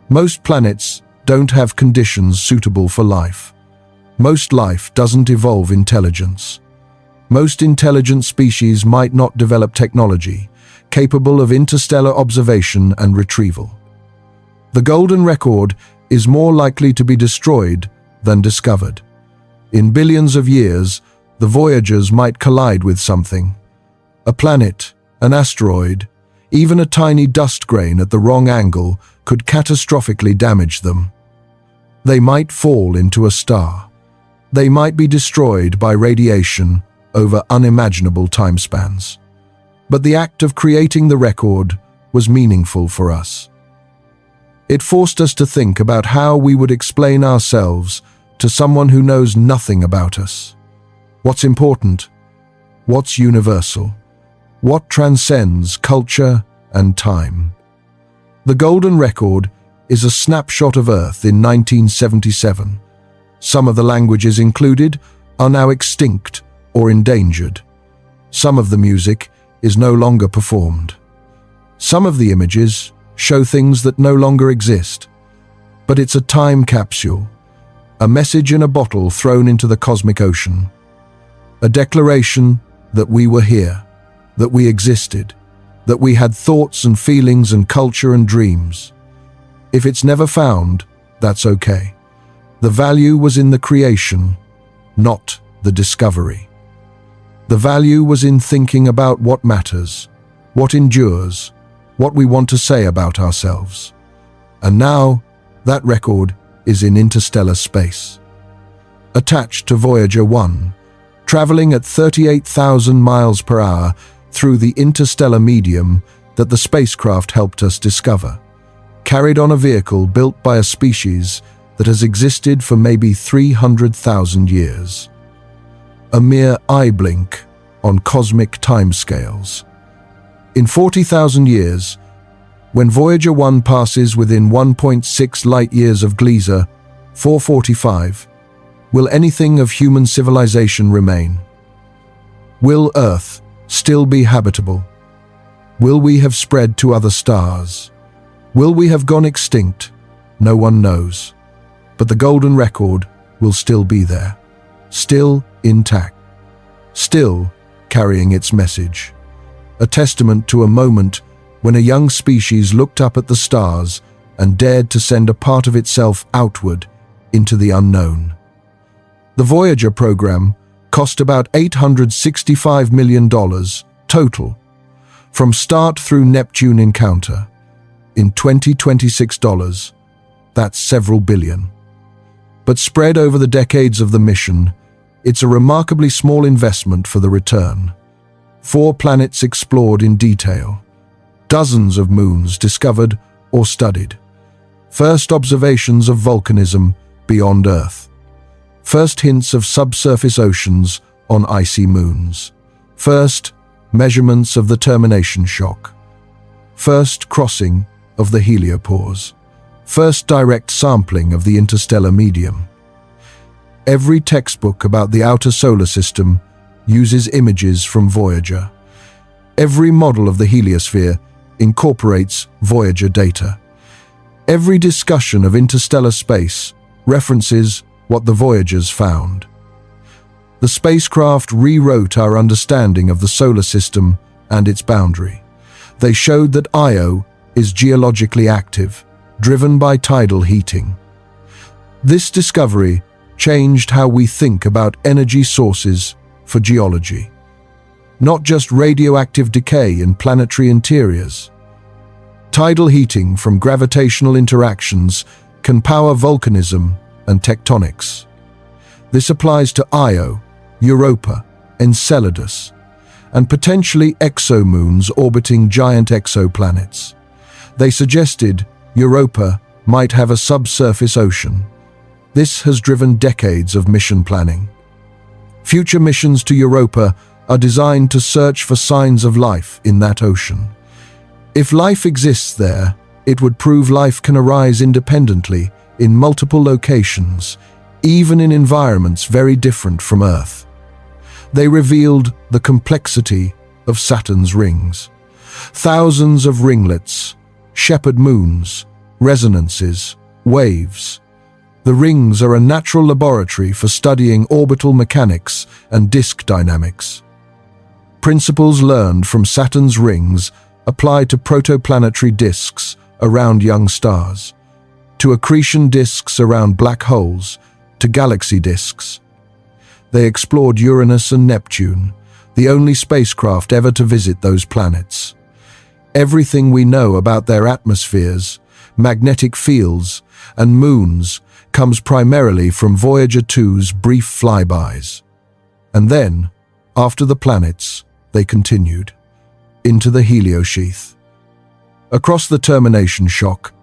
Most planets don't have conditions suitable for life. Most life doesn't evolve intelligence. Most intelligent species might not develop technology capable of interstellar observation and retrieval. The golden record is more likely to be destroyed than discovered. In billions of years, the Voyagers might collide with something. A planet, an asteroid, even a tiny dust grain at the wrong angle could catastrophically damage them. They might fall into a star. They might be destroyed by radiation over unimaginable timespans. But the act of creating the record was meaningful for us. It forced us to think about how we would explain ourselves to someone who knows nothing about us. What's important? What's universal? What transcends culture and time? The golden record is a snapshot of Earth in 1977. Some of the languages included are now extinct or endangered. Some of the music is no longer performed. Some of the images show things that no longer exist. But it's a time capsule, a message in a bottle thrown into the cosmic ocean. A declaration that we were here, that we existed, that we had thoughts and feelings and culture and dreams. If it's never found, that's okay. The value was in the creation, not the discovery. The value was in thinking about what matters, what endures, what we want to say about ourselves. And now, that record is in interstellar space. Attached to Voyager 1, traveling at 38,000 miles per hour through the interstellar medium that the spacecraft helped us discover, carried on a vehicle built by a species that has existed for maybe 300,000 years. A mere eye blink on cosmic timescales. In 40,000 years, when Voyager 1 passes within 1.6 light-years of Gliese 445, will anything of human civilization remain? Will Earth still be habitable? Will we have spread to other stars? Will we have gone extinct? No one knows. But the golden record will still be there, still intact, still carrying its message. A testament to a moment when a young species looked up at the stars and dared to send a part of itself outward into the unknown. The Voyager program cost about $865 million total, from start through Neptune encounter. In 2026 dollars, that's several billion. But spread over the decades of the mission, it's a remarkably small investment for the return. 4 planets explored in detail. Dozens of moons discovered or studied. First observations of volcanism beyond Earth. First hints of subsurface oceans on icy moons. First measurements of the termination shock. First crossing of the heliopause. First direct sampling of the interstellar medium. Every textbook about the outer solar system uses images from Voyager. Every model of the heliosphere incorporates Voyager data. Every discussion of interstellar space references what the Voyagers found. The spacecraft rewrote our understanding of the solar system and its boundary. They showed that Io is geologically active, driven by tidal heating. This discovery changed how we think about energy sources for geology. Not just radioactive decay in planetary interiors. Tidal heating from gravitational interactions can power volcanism and tectonics. This applies to Io, Europa, Enceladus, and potentially exomoons orbiting giant exoplanets. They suggested Europa might have a subsurface ocean. This has driven decades of mission planning. Future missions to Europa are designed to search for signs of life in that ocean. If life exists there, it would prove life can arise independently in multiple locations, even in environments very different from Earth. They revealed the complexity of Saturn's rings. Thousands of ringlets, shepherd moons, resonances, waves. The rings are a natural laboratory for studying orbital mechanics and disk dynamics. Principles learned from Saturn's rings apply to protoplanetary disks around young stars, to accretion disks around black holes, to galaxy disks. They explored Uranus and Neptune, the only spacecraft ever to visit those planets. Everything we know about their atmospheres, magnetic fields, and moons comes primarily from Voyager 2's brief flybys. And then, after the planets, they continued into the heliosheath. Across the termination shock,